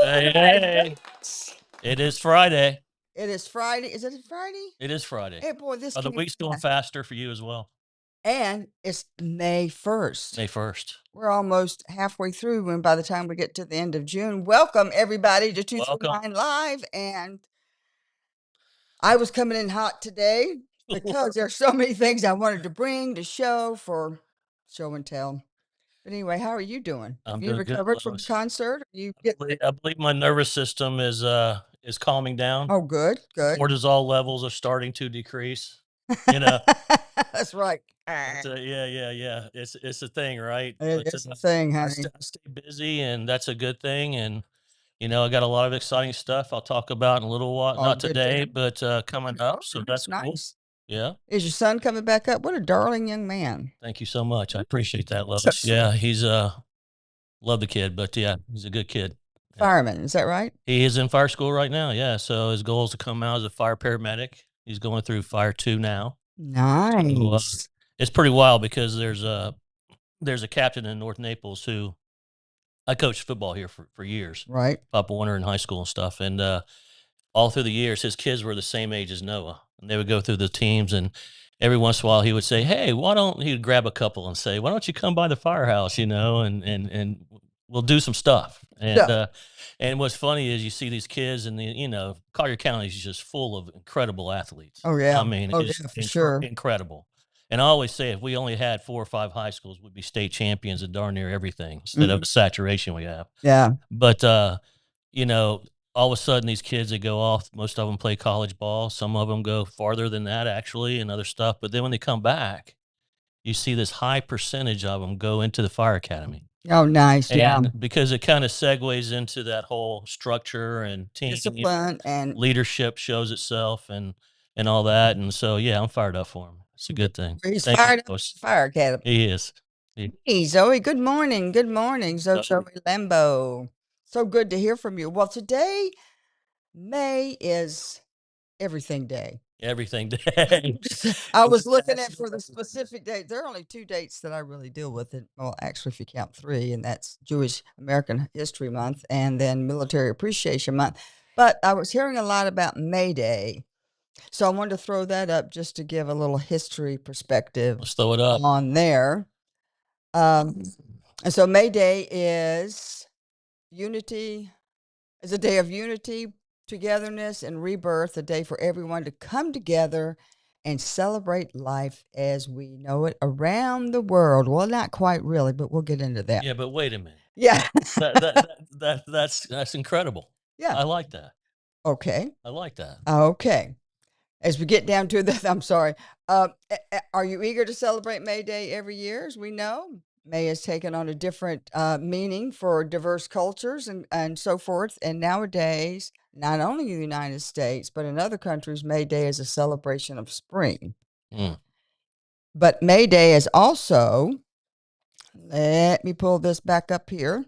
Hey, hey. It is Friday. It is Friday. Is it Friday? It is Friday. Hey, boy, this Are the came weeks going fast. faster for you as well? And it's May 1st. May 1st. We're almost halfway through when by the time we get to the end of June. Welcome, everybody, to Welcome. 239 Live. And I was coming in hot today because there's so many things I wanted to bring to show for show and tell. But anyway, how are you doing? Have I'm you doing good, recovered from the Lois. concert? You get I believe my nervous system is calming down. Oh, good, good. Cortisol levels are starting to decrease. You know, That's right. yeah. It's a thing, right? It's a thing, honey. I stay busy, and that's a good thing. And I got a lot of exciting stuff I'll talk about in a little while. Oh, Not good to today, hear. but coming Oh, up. So that's that's cool. nice. Yeah. Is your son coming back up? What a darling young man. Thank you so much. I appreciate that, So Lois. sweet. Yeah, he's love the kid, but yeah, he's a good kid. Yeah. Fireman, is that right? He is in fire school right now. Yeah, so his goal is to come out as a fire paramedic. He's going through fire 2 now. So, Nice. it's pretty wild because there's a captain in North Naples who I coached football here for years, Right. Papa Warner in high school and stuff, and all through the years, his kids were the same age as Noah, and they would go through the teams, and every once in a while, he would say, "Hey, why don't," he'd grab a couple and say, "Why don't you come by the firehouse, and we'll do some stuff." Yeah. And what's funny is you see these kids, and Collier County is just full of incredible athletes. Oh, yeah. I mean, Oh, it's yeah, for sure. incredible. And I always say, if we only had 4 or 5 high schools, we'd be state champions in darn near everything instead of Mhm. the saturation we have. Yeah. But you know, all of a sudden these kids that go off, most of them play college ball. Some of them go farther than that actually and other stuff. But then when they come back, you see this high percentage of them go into the fire academy. Oh, nice. Yeah. And because it kind of segues into that whole structure and team Discipline and leadership shows itself and all that. And so, yeah, I'm fired up for him. It's a good thing. he's Thank you, fired up for Lois. the fire academy. He is. Hey, Zoe, good morning. Good morning. Zoe So, Lambo. So good to hear from you. Well, today, May is Everything Day. everything day. I was looking at for the specific date. There are only 2 dates that I really deal with it. Well, actually, if you count 3, and that's Jewish American History Month and then Military Appreciation Month. But I was hearing a lot about May Day. So I wanted to throw that up just to give a little history perspective Let's throw it up. on there. And so May Day is unity, is a day of unity, togetherness, and rebirth, a day for everyone to come together and celebrate life as we know it around the world. Well, not quite really, but we'll get into that. Yeah, but wait a minute. Yeah. That's incredible. Yeah. I like that. Okay. I like that. Okay. As we get down to the, I'm sorry. Are you eager to celebrate May Day every year? As we know, May has taken on a different meaning for diverse cultures and so forth. And nowadays, not only in the United States, but in other countries, May Day is a celebration of spring. Mm. But May Day is also, let me pull this back up here.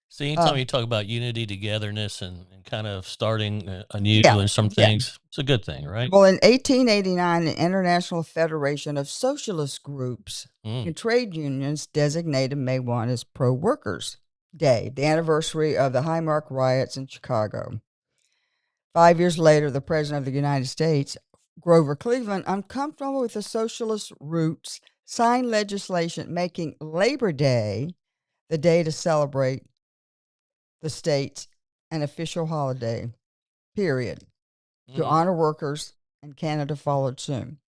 See, anytime you talk about unity, togetherness, and kind of starting anew Yeah, and some yeah. things, it's a good thing, right? Well, in 1889, the International Federation of Socialist Groups Mm. and Trade Unions designated May 1 as Pro Workers Day, the anniversary of the Highmark riots in Chicago. 5 years later, the President of the United States, Grover Cleveland, uncomfortable with the socialist roots, signed legislation making Labor Day the day to celebrate the state's an official holiday, period, to honor workers, and Canada followed soon.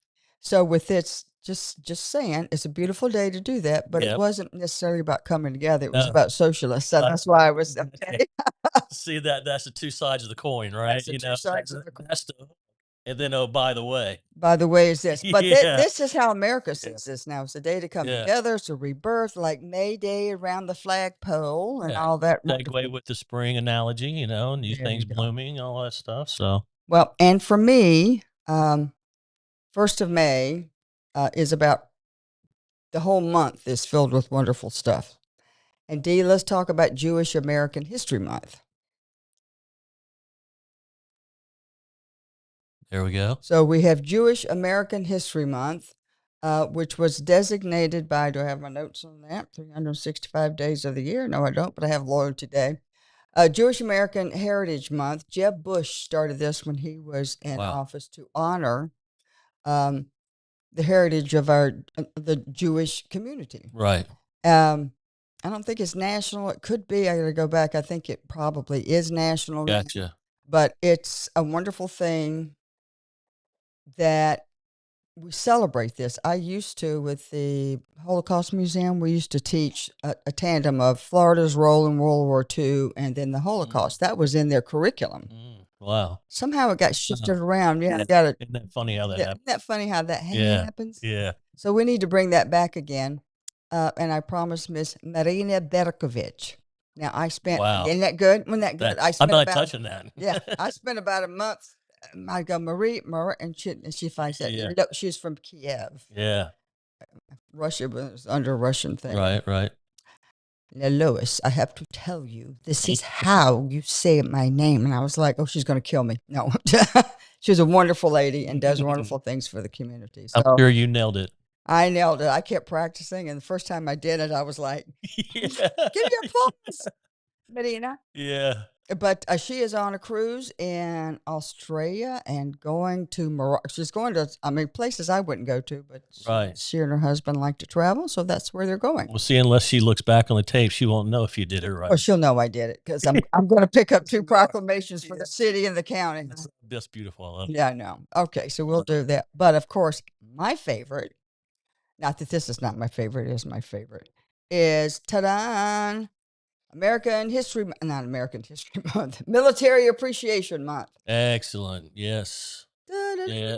So with this, just saying, it's a beautiful day to do that, but it Yep. wasn't necessarily about coming together. It was No. about socialists. So that's why I was okay. See, that's the 2 sides of the coin, right? That's the two sides of the coin. That's the and then, oh, by the way. By the way, is this, but Yeah. this is how America sees this now. It's a day to come Yeah. together. It's a rebirth, like May Day around the flagpole and Yeah. all that. Segue with the spring analogy, new There you things go. blooming, all that stuff. So, Well, and for me, 1st of May is about the whole month is filled with wonderful stuff. And Dee, let's talk about Jewish American History Month. there we go. So we have Jewish American History Month, which was designated by, do I have my notes on that? 365 days of the year? No, I don't, but I have Loyalty Day. Jewish American Heritage Month. Jeb Bush started this when he was in Wow. office to honor um, the heritage of the Jewish community. Right. I don't think it's national. It could be. I got to go back. I think it probably is national now, Gotcha. but it's a wonderful thing that we celebrate this. I used to, with the Holocaust Museum, we used to teach a tandem of Florida's role in World War II and then the Mm, Holocaust. That was in their curriculum. wow. Somehow it got shifted Uh, around. Yeah, yeah. got it. Isn't that funny how that Isn't happened? that funny how that Yeah. happens? Yeah. So we need to bring that back again. And I promised Miss Marina Berkovich. Now I spent, Wow. isn't that good? Wasn't that good? That I I'm spent not about, touching that. yeah, I spent about a month. I go, Marie, and she finds that. Yeah. No, she's from Kiev. Yeah. Russia was under a Russian thing. Right. Right. Now, Lois, I have to tell you, this is how you say my name. And I was like, oh, she's going to kill me. No, she's a wonderful lady and does wonderful things for the community. I'm So sure you nailed it. I nailed it. I kept practicing. And the first time I did it, I was like, Yeah. give me applause, Medina. Yeah. But she is on a cruise in Australia and going to Morocco. She's going to, I mean, places I wouldn't go to, but Right. she and her husband like to travel. So that's where they're going. Well, see, unless she looks back on the tape, she won't know if you did it Well, right. she'll know I did it because I'm going to pick up 2 proclamations for the city and the county. That's beautiful. I love it. Yeah, I know. Okay, so we'll do that. But of course, my favorite, not that this is not my favorite, is my favorite, is ta-da! Not American History Month, Military Appreciation Month. Excellent. Yes. Da, da, Yeah.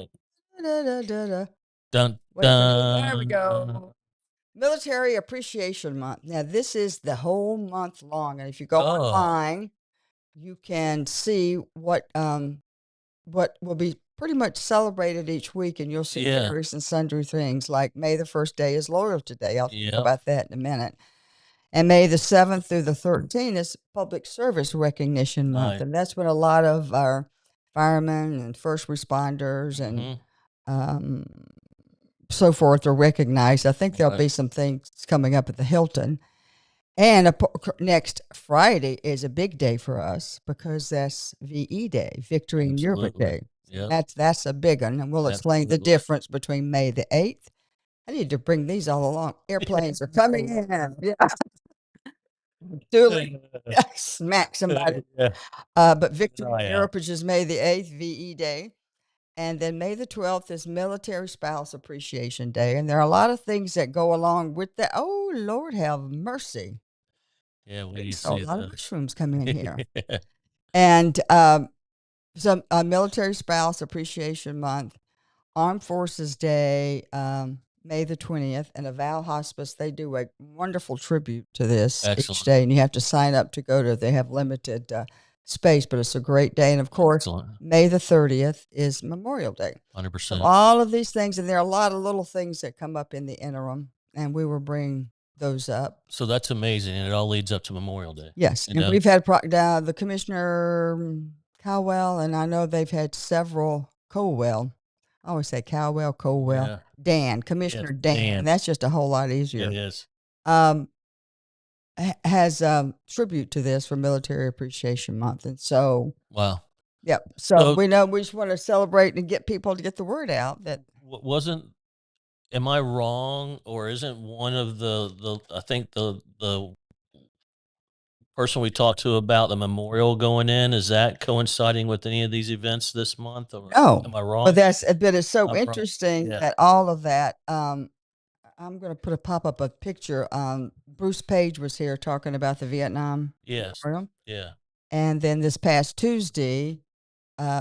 da, da, da, da. Dun Wait a minute. There we dun. go. Military Appreciation Month. Now, this is the whole month long, and if you go Oh, online, you can see what will be pretty much celebrated each week, and you'll see yeah. various and sundry things like May the 1st day is Loyalty Day. I'll talk Yep. about that in a minute. And May the 7th through the 13th is Public Service Recognition Month, Right. and that's when a lot of our firemen and first responders and Mhm. um, so forth are recognized. I think there'll Right. be some things coming up at the Hilton. And next Friday is a big day for us because that's VE Day, Victory in Europe Absolutely. Day. Yep. That's a big one, and we'll explain the Absolutely. difference between May the 8th. I need to bring these all along. Airplanes are coming in. Yeah, Dooley, smack somebody. Yeah. But Victory Oh, in yeah. Europe is just May the 8th, VE Day. And then May the 12th is Military Spouse Appreciation Day. And there are a lot of things that go along with that. Oh, Lord have mercy. Yeah, when We you saw a see lot of the mushrooms come in here. And some Military Spouse Appreciation Month, Armed Forces Day, May the 20th, and a Vow Hospice. They do a wonderful tribute to this each Excellent. day, and you have to sign up to go to. They have limited space, but it's a great day. And of course, Excellent. May the 30th is Memorial Day. So 100%. all of these things, and there are a lot of little things that come up in the interim, and we will bring those up. So that's amazing, and it all leads up to Memorial Day. Yes, You and know? we've had the commissioner Cowell, and I know they've had several Colwell. I always say Cowell, Colwell, Yeah. Dan, Yes, Commissioner Dan. Dan. That's just a whole lot easier. It is. Um, has tribute to this for Military Appreciation Month, and so Wow. yep. So So we know we just want to celebrate and get people to get the word out that wasn't am I wrong, or isn't one of the I think the person we talked to about the memorial going in, is that coinciding with any of these events this month, or no. am I But wrong? it's so I'm wrong. interesting Yeah. that all of that. I'm going to put a pop up a picture. Bruce Page was here talking about the Vietnam Yes. Memorial. Yeah. And then this past Tuesday,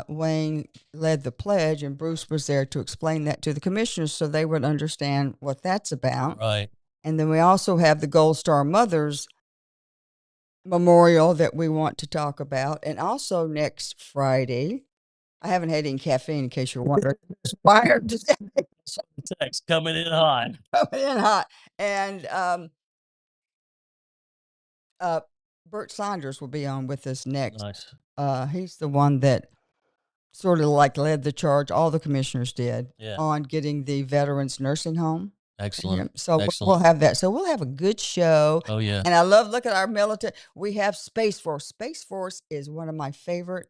Wayne led the pledge, and Bruce was there to explain that to the commissioners so they would understand what that's about. Right. And then we also have the Gold Star Mothers Memorial that we want to talk about. And also next Friday, I haven't had any caffeine in case you're wondering. It's wired today. Text coming in hot. Coming in hot. And Bert Saunders will be on with us next. Nice. He's the one that sort of like led the charge, all the commissioners did, Yeah. on getting the veterans nursing home. Excellent. Yeah, so we'll Excellent. have that. So we'll have a good show. Oh, yeah. And I love look at our military. We have Space Force. Space Force is one of my favorite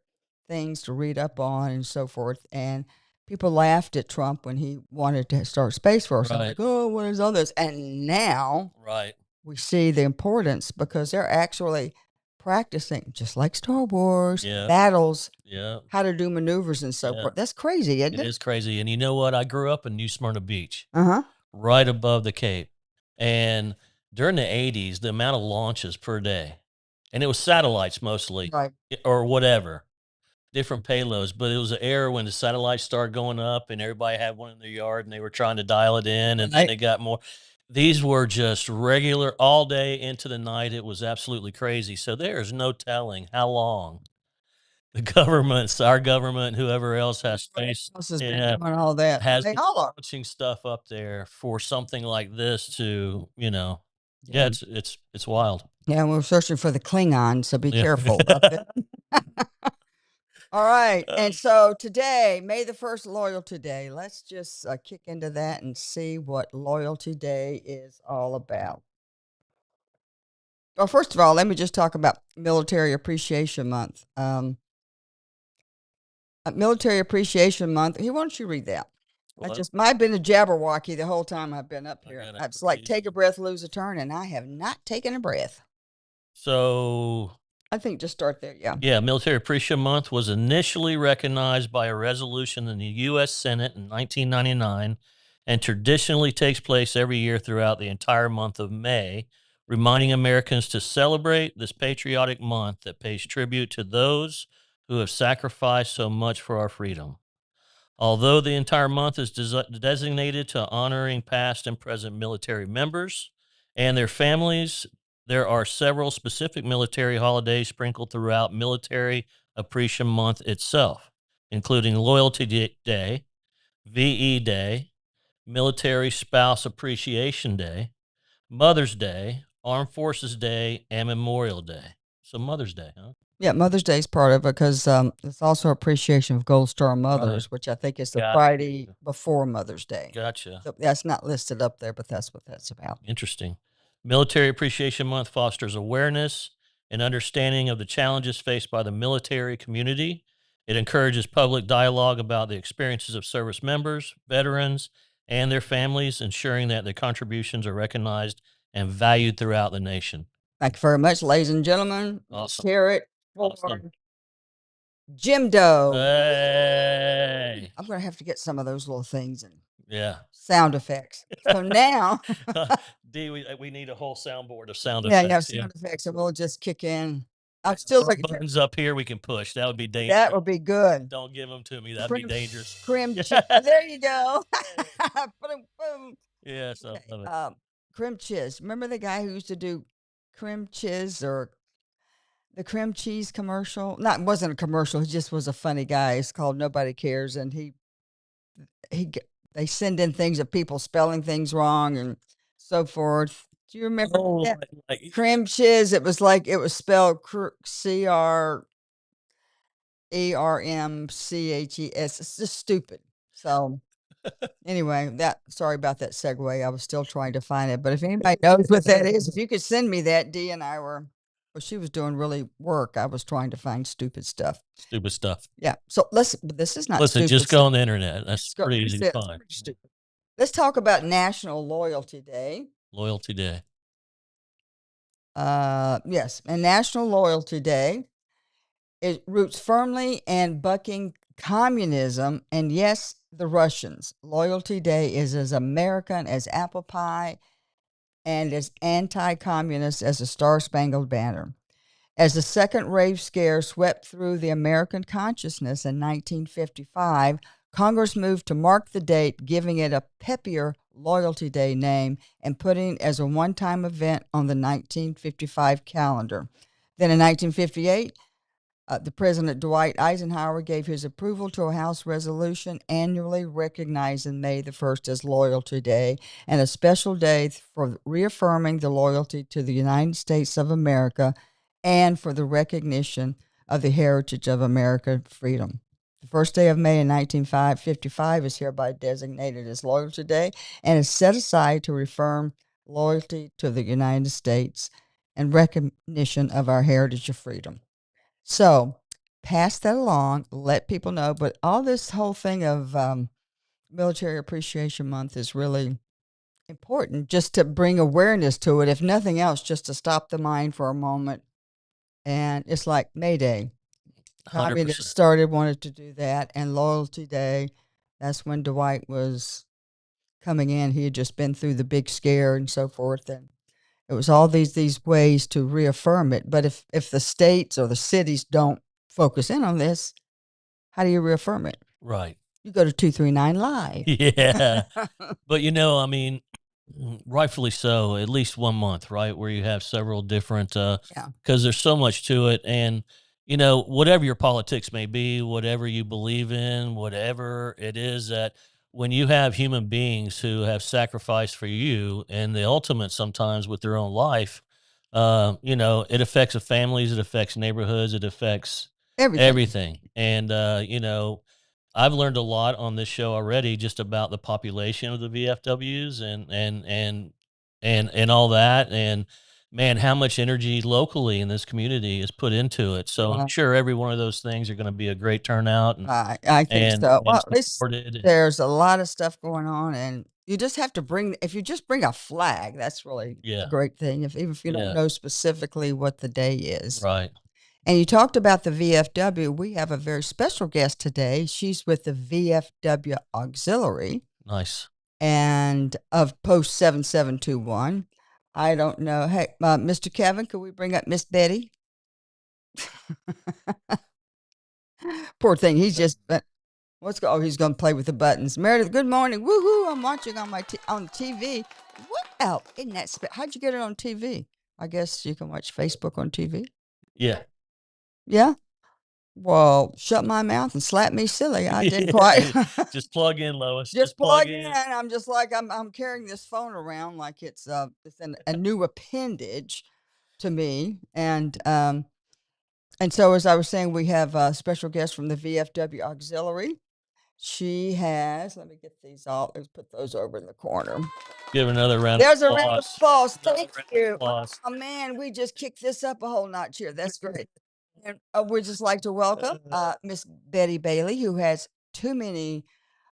things to read up on and so forth. And people laughed at Trump when he wanted to start Space Force. I'm Right. like, oh, what is all this? And now Right. we see the importance because they're actually practicing, just like Star Wars, Yeah. battles, Yeah. how to do maneuvers and so Yeah. forth. That's crazy, isn't It it? is crazy. And you know what? I grew up in New Smyrna Beach, Uh huh. right above the Cape. And during the 80s, the amount of launches per day, and it was satellites mostly Right. or whatever, different payloads. But it was an era when the satellites started going up and everybody had one in their yard and they were trying to dial it in. And then Right. they got more. These were just regular all day into the night. It was absolutely crazy. So there is no telling how long the governments, our government, whoever else has space, Else has been yeah, doing all that. has They been all are. launching stuff up there for something like this to, yeah, Yeah. it's wild. Yeah, we're searching for the Klingon, so be Yeah. careful up there. All right. Uh, And so today, May the 1st, Loyalty Day. Let's just kick into that and see what Loyalty Day is all about. Well, first of all, let me just talk about Military Appreciation Month. Military Appreciation Month. Why don't you read that? well, I've been a Jabberwocky the whole time I've been up I here. got it It's like pretty take a easy. breath, lose a turn, and I have not taken a breath. So, I think just start there. Yeah. yeah, Military Appreciation Month was initially recognized by a resolution in the U.S. Senate in 1999 and traditionally takes place every year throughout the entire month of May, reminding Americans to celebrate this patriotic month that pays tribute to those who have sacrificed so much for our freedom. Although the entire month is designated to honoring past and present military members and their families, there are several specific military holidays sprinkled throughout Military Appreciation Month itself, including Day, VE Day, Military Spouse Appreciation Day, Mother's Day, Armed Forces Day, and Memorial Day. So Mother's Day, huh? Yeah, Mother's Day is part of it because it's also appreciation of Gold Star Right. Mothers, which I think is the Got Friday before Mother's Day. Gotcha. So that's not listed up there, but that's what that's about. Interesting. Military Appreciation Month fosters awareness and understanding of the challenges faced by the military community. It encourages public dialogue about the experiences of service members, veterans, and their families, ensuring that their contributions are recognized and valued throughout the nation. Thank you very much, ladies and gentlemen. Let's Awesome. hear it for Awesome. Jim Doe. Hey. I'm going to have to get some of those little things and Yeah. sound effects. So now, D, we need a whole soundboard of sound yeah, you have effects. Yeah. sound effects, and we'll just kick in. I'm And still our looking. buttons up here we can push. That would be That dangerous. would be good. Don't give them to me. That'd be Crim, dangerous. crim, Yeah. there you go. Boom, boom. Yes, I Okay. love it. Crim Chiz. Remember the guy who used to do Crim Chiz or the cream cheese commercial? Not, it wasn't a commercial. He just was a funny guy. It's called Nobody Cares, and he they send in things of people spelling things wrong and so forth. Do you remember Oh, that? like Cream Chiz. It was like it was spelled CRERMCHES. It's just stupid. So anyway, that sorry about that segue. I was still trying to find it, but if anybody knows what that is, if you could send me that, Dee and I were. Well, she was doing really work. I was trying to find stupid stuff. stupid stuff. Yeah. So let's. This is not Listen, stupid just go stuff. on the internet. That's Let's go. pretty It's easy to find. pretty stupid. Let's talk about National Loyalty Day. Loyalty Day. Yes, and National Loyalty Day. It roots firmly in bucking communism and, yes, the Russians. Loyalty Day is as American as apple pie and as anti communist as the Star Spangled Banner. As the second rave scare swept through the American consciousness in 1955, Congress moved to mark the date, giving it a peppier Loyalty Day name and putting it as a one time event on the 1955 calendar. Then in 1958, the President Dwight Eisenhower gave his approval to a House resolution annually recognizing May the 1st as Loyalty Day and a special day for reaffirming the loyalty to the United States of America and for the recognition of the heritage of American freedom. The first day of May in 1955 is hereby designated as Loyalty Day and is set aside to reaffirm loyalty to the United States and recognition of our heritage of freedom. So, pass that along, let people know. But all this whole thing of Military Appreciation Month is really important just to bring awareness to it, if nothing else, just to stop the mind for a moment. And it's like May Day. 100%. Communists started, wanted to do that, and Loyalty Day. That's when Dwight was coming in. He had just been through the big scare and so forth, and it was all these ways to reaffirm it. But if the states or the cities don't focus in on this, how do you reaffirm it? Right. You go to 239 Live. Yeah. But, I mean, rightfully so, at least 1 month, right, where you have several different, Yeah. because there's so much to it, and, whatever your politics may be, whatever you believe in, whatever it is that when you have human beings who have sacrificed for you and the ultimate sometimes with their own life, it affects the families, it affects neighborhoods, it affects Everything. everything, and, I've learned a lot on this show already just about the population of the VFWs and all that, and man, how much energy locally in this community is put into it. So I'm Wow. sure every one of those things are going to be a great turnout and I think and so. Well, and at least supported. And there's a lot of stuff going on, and you just have to bring. If you just bring a flag, that's really a yeah, great thing. If even if you don't yeah, know specifically what the day is. right, And you talked about the VFW. We have a very special guest today. She's with the VFW Auxiliary nice. and of Post 7721. I don't know. Hey, Mr. Kevin, could we bring up Miss Betty? Poor thing. He's just oh, he's going to play with the buttons. Meredith, good morning. Woohoo! I'm watching on on TV. What? Oh, isn't that? How'd you get it on TV? I guess you can watch Facebook on TV. Yeah, Yeah. Well, shut my mouth and slap me silly. I didn't quite. yeah. Just plug in, Lois. Just Just plug plug in. in. I'm just like I'm carrying this phone around like it's a new appendage to me. And so as I was saying, we have a special guest from the VFW Auxiliary. She has. Let me get these all. Let's put those over in the corner. Give another round of There's a round of applause. applause. Another Thank round of you. applause. Oh man, we just kicked this up a whole notch here. That's great. And we'd just like to welcome Miss Betty Bailey, who has too many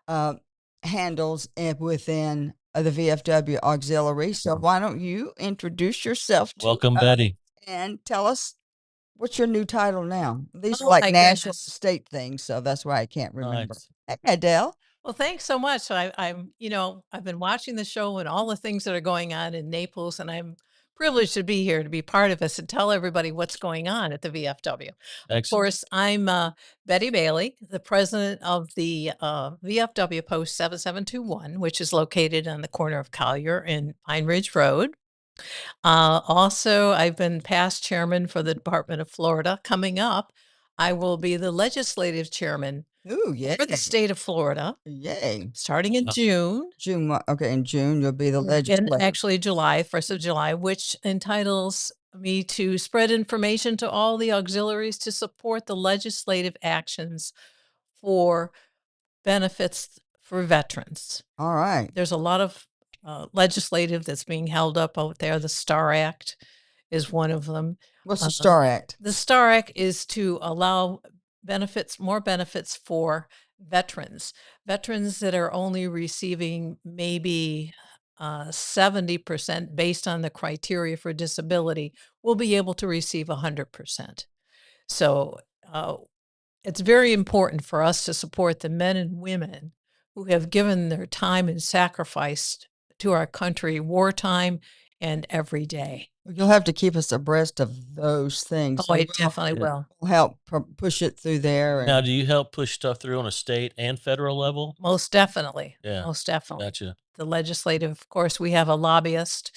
uh, handles within the VFW Auxiliary. So why don't you introduce yourself to Welcome, us Betty. and tell us what's your new title now? These are Oh like my national goodness. state things, so that's why I can't remember. Nice. Hey, Adele. Well, thanks so much. So I've been watching the show and all the things that are going on in Naples, and I'm privileged to be here to be part of this and tell everybody what's going on at the VFW. Of Excellent. course, I'm Betty Bailey, the president of the VFW Post 7721, which is located on the corner of Collier and Pine Ridge Road. Also, I've been past chairman for the Department of Florida. Coming up, I will be the legislative chairman Ooh, yay. for the state of Florida, Yay. starting in June, June. Okay, in June, you'll be the in legislator. actually July, 1st of July, which entitles me to spread information to all the auxiliaries to support the legislative actions for benefits for veterans. All right. There's a lot of legislative that's being held up out there. The STAR Act is one of them. What's the STAR Act? The STAR Act is to allow more benefits for veterans that are only receiving maybe 70% based on the criteria for disability will be able to receive 100%. So it's very important for us to support the men and women who have given their time and sacrifice to our country, wartime and every day. You'll have to keep us abreast of those things. Oh, I definitely will. We'll help push it through there. Now, do you help push stuff through on a state and federal level? Most definitely. Yeah. Most definitely. Gotcha. The legislative, of course, we have a lobbyist.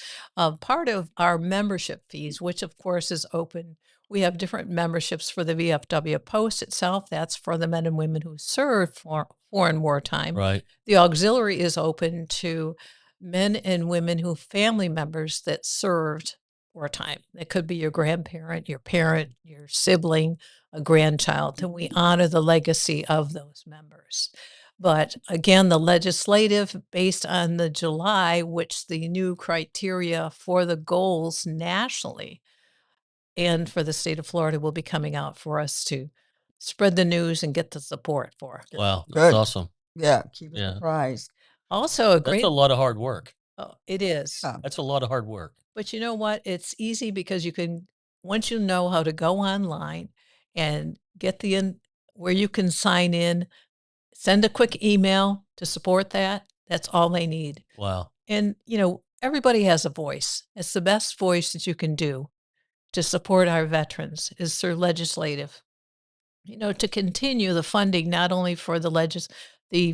Part of our membership fees, which of course is open. We have different memberships for the VFW Post itself. That's for the men and women who served for foreign wartime. Right. The auxiliary is open to men and women who family members that served wartime. It could be your grandparent, your parent, your sibling, a grandchild, and we honor the legacy of those members. But again, the legislative, based on the July, which the new criteria for the goals nationally and for the state of Florida will be coming out for us to spread the news and get the support for. Wow, that's Good. awesome. Yeah, keep us Yeah. apprised. Also, a That's great. a lot of hard work. Oh, it is. Yeah. That's a lot of hard work. But you know what? It's easy because you can, once you know how to go online and get where you can sign in, send a quick email to support that. That's all they need. Wow. And, everybody has a voice. It's the best voice that you can do to support our veterans is through legislative, to continue the funding, not only for the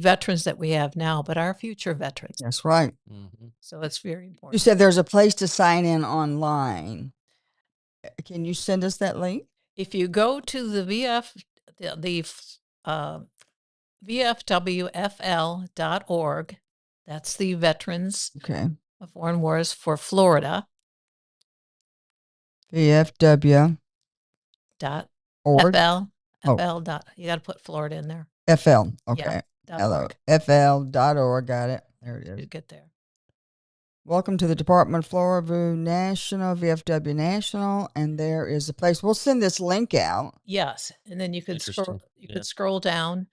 veterans that we have now, but our future veterans. That's right. Mhm. So it's very You important. said there's a place to sign in online. Can you send us that link? If you go to the VFWFL.org, that's the Veterans Okay. of Foreign Wars for Florida. VFW Dot org. FL. Oh. FL. You got to put Florida in there. FL. Okay. Yeah, Hello. FL.org. Got it. There it You is. get there. Welcome to the Department of Florida National, VFW National, and there is a place. We'll send this link out. Yes, and then you could scroll. Interesting. You Yeah. could scroll down,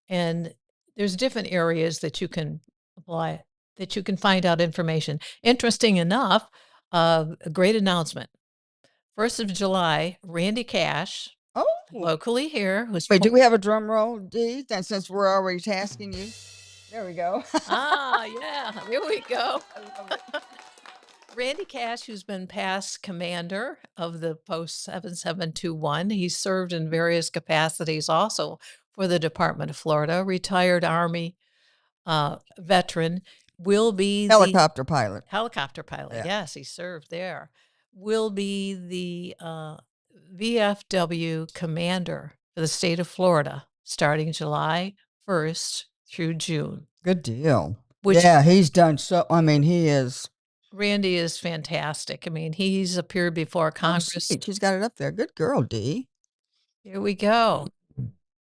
and there's different areas that you can apply, that you can find out information. Interesting enough, a great announcement. 1st of July, Randy Cash, Oh, locally here, who's wait, do we have a drum roll, Dee? And since we're already tasking you, there we go. yeah, here we go. I love it. Randy Cash, who's been past commander of the Post 7721. He served in various capacities also for the Department of Florida, retired Army veteran, will be Helicopter pilot. helicopter pilot. Yeah. Yes, he served there. Will be the VFW commander for the state of Florida starting July 1st through June. Good deal. Which- yeah, he's done so. I mean, he is. Randy is fantastic. I mean, he's appeared before Congress. Sweet. She's got it up there. Good girl, Dee. Here we go.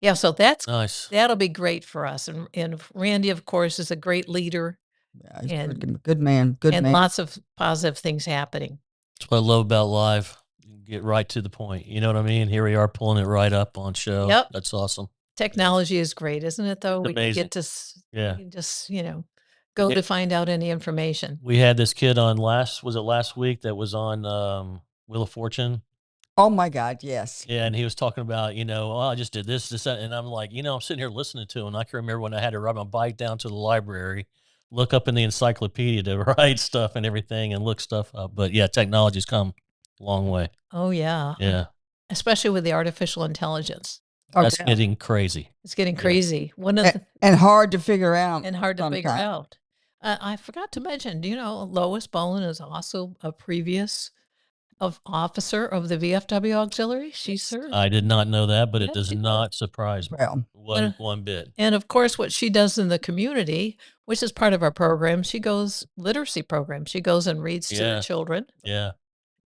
Yeah, so Nice. that'll be great for us. And Randy, of course, is a great leader Yeah, he's And- good man. Good and man. lots of positive things happening. That's what I love about live. You get right to the point. You know what I mean? Here we are pulling it right up on show. Yep. That's awesome. Technology is great, isn't it, though? We can amazing. get to Yeah. we can just, go Yeah. to find out any information. We had this kid on last week that was on Wheel of Fortune? Oh my God, yes. Yeah, and he was talking about, oh, I just did this, that, and I'm like, I'm sitting here listening to him. I can remember when I had to ride my bike down to the library, look up in the encyclopedia to write stuff and everything and look stuff up. But yeah, technology's come a long way. Oh, yeah. Yeah, Especially with the artificial intelligence. that's Okay. getting crazy. It's getting Yeah. crazy. One of the And hard to figure out. and hard to figure sometimes. out. I forgot to mention, Lois Bowen is also a previous officer of the VFW Auxiliary. She served. I did not know that, but it Yeah, does she not surprise me Well, one bit. And of course, what she does in the community, which is part of our program, she goes literacy program. She goes and reads to Yeah. the children. Yeah,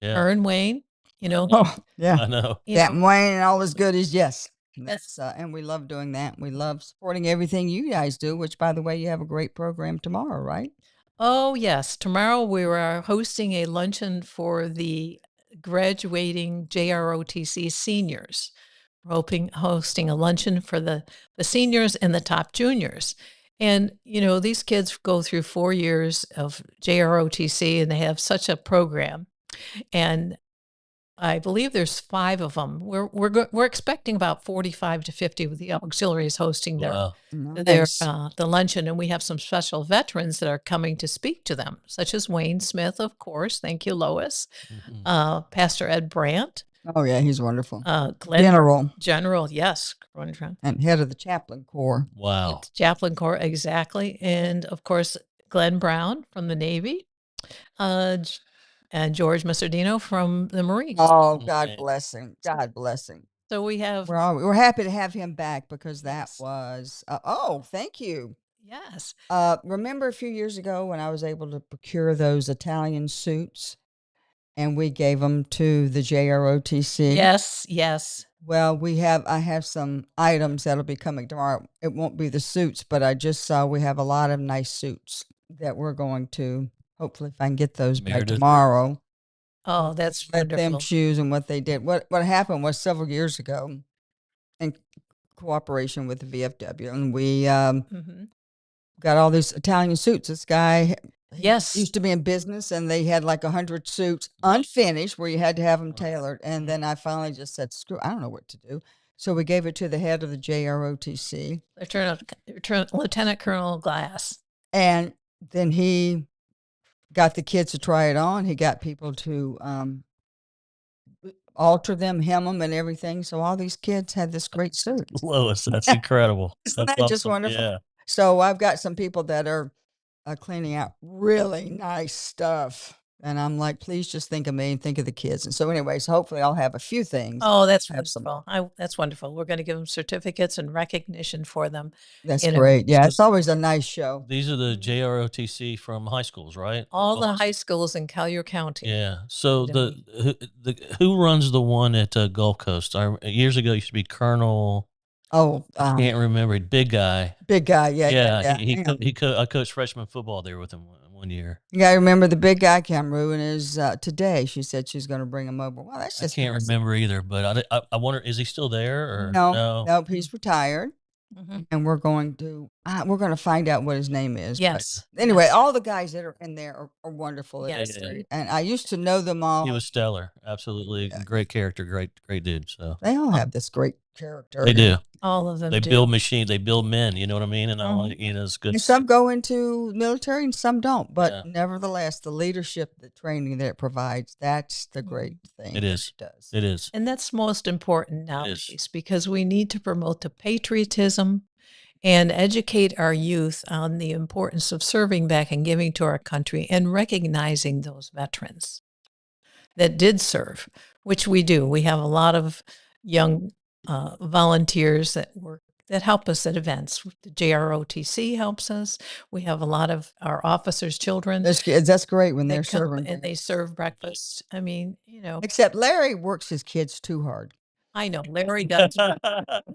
yeah, Her and Wayne, oh yeah. I know. That Wayne and all his goodies, yes. That's- And we love doing that. We love supporting everything you guys do. Which, by the way, you have a great program tomorrow, right? Oh, yes. Tomorrow we are hosting a luncheon for the graduating JROTC seniors. We're hosting a luncheon for the seniors and the top juniors. And, these kids go through 4 years of JROTC and they have such a program. And I believe there's 5 of them. We're expecting about 45 to 50 with the auxiliaries hosting Wow. Nice. the luncheon, and we have some special veterans that are coming to speak to them, such as Wayne Smith, of course. Thank you, Lois. Mhm. Pastor Ed Brandt, Oh yeah, he's wonderful. Glenn General yes, and head of the chaplain corps. Wow. Chaplain Corps, exactly, and of course Glenn Brown from the Navy, and George Massardino from the Marines. Oh, God Okay. bless him. God bless him. So we have We're happy to have him back because that Yes. was. Thank you. yes, Remember a few years ago when I was able to procure those Italian suits and we gave them to the JROTC. Yes, yes. Well, I have some items that'll be coming tomorrow. It won't be the suits, but I just saw we have a lot of nice suits that we're going to, hopefully if I can get those by Meredith. tomorrow. Oh, that's Let them wonderful. choose and what they did. What happened was several years ago in cooperation with the VFW, and we Mhm. got all these Italian suits. This guy Yes. used to be in business, and they had like 100 suits unfinished where you had to have them tailored. And then I finally just said, screw, I don't know what to do. So we gave it to the head of the JROTC. Lieutenant Colonel Glass. And then he got the kids to try it on. He got people to alter them, hem them, and everything. So all these kids had this great suit. Lois, that's incredible. Isn't That's that just awesome. wonderful? Yeah. So I've got some people that are cleaning out really nice stuff. And I'm like, please just think of me and think of the kids. And so anyways, hopefully I'll have a few things. Oh, that's Have some- wonderful. That's wonderful. We're going to give them certificates and recognition for them. That's great. Yeah, it's always a nice show. These are the JROTC from high schools, right? All the high schools in Collier County. Yeah. So Did who runs the one at Gulf Coast? Years ago it used to be Colonel. Oh, Can't remember. Big guy. big guy. Yeah. Yeah. Yeah. I coached freshman football there with him one year. Yeah, I remember the big guy. Cameroon is today. She said she's going to bring him over. Well, that's I just can't remember either, but I wonder, is he still there or no? Nope, he's retired. Mm-hmm. And we're going to find out what his name is. Yes. But anyway, yes. all the guys that are in there are wonderful. Yes. And I used to know them all. He was stellar. Absolutely. Great character. Great dude. So They all have this great character. they do. All of them They do. build machines. They build men. You know what I mean? And I like, it's good. And some go into military and some don't. But Yeah. nevertheless, the leadership, the training that it provides, that's the great thing. It is. It does. It is. And that's most important nowadays because we need to promote the patriotism and educate our youth on the importance of serving back and giving to our country and recognizing those veterans that did serve, which we do. We have a lot of young volunteers that help us at events. The JROTC helps us. We have a lot of our officers' children. That's great when they're come serving. and they serve breakfast. I mean, Except Larry works his kids too hard. I know Larry does.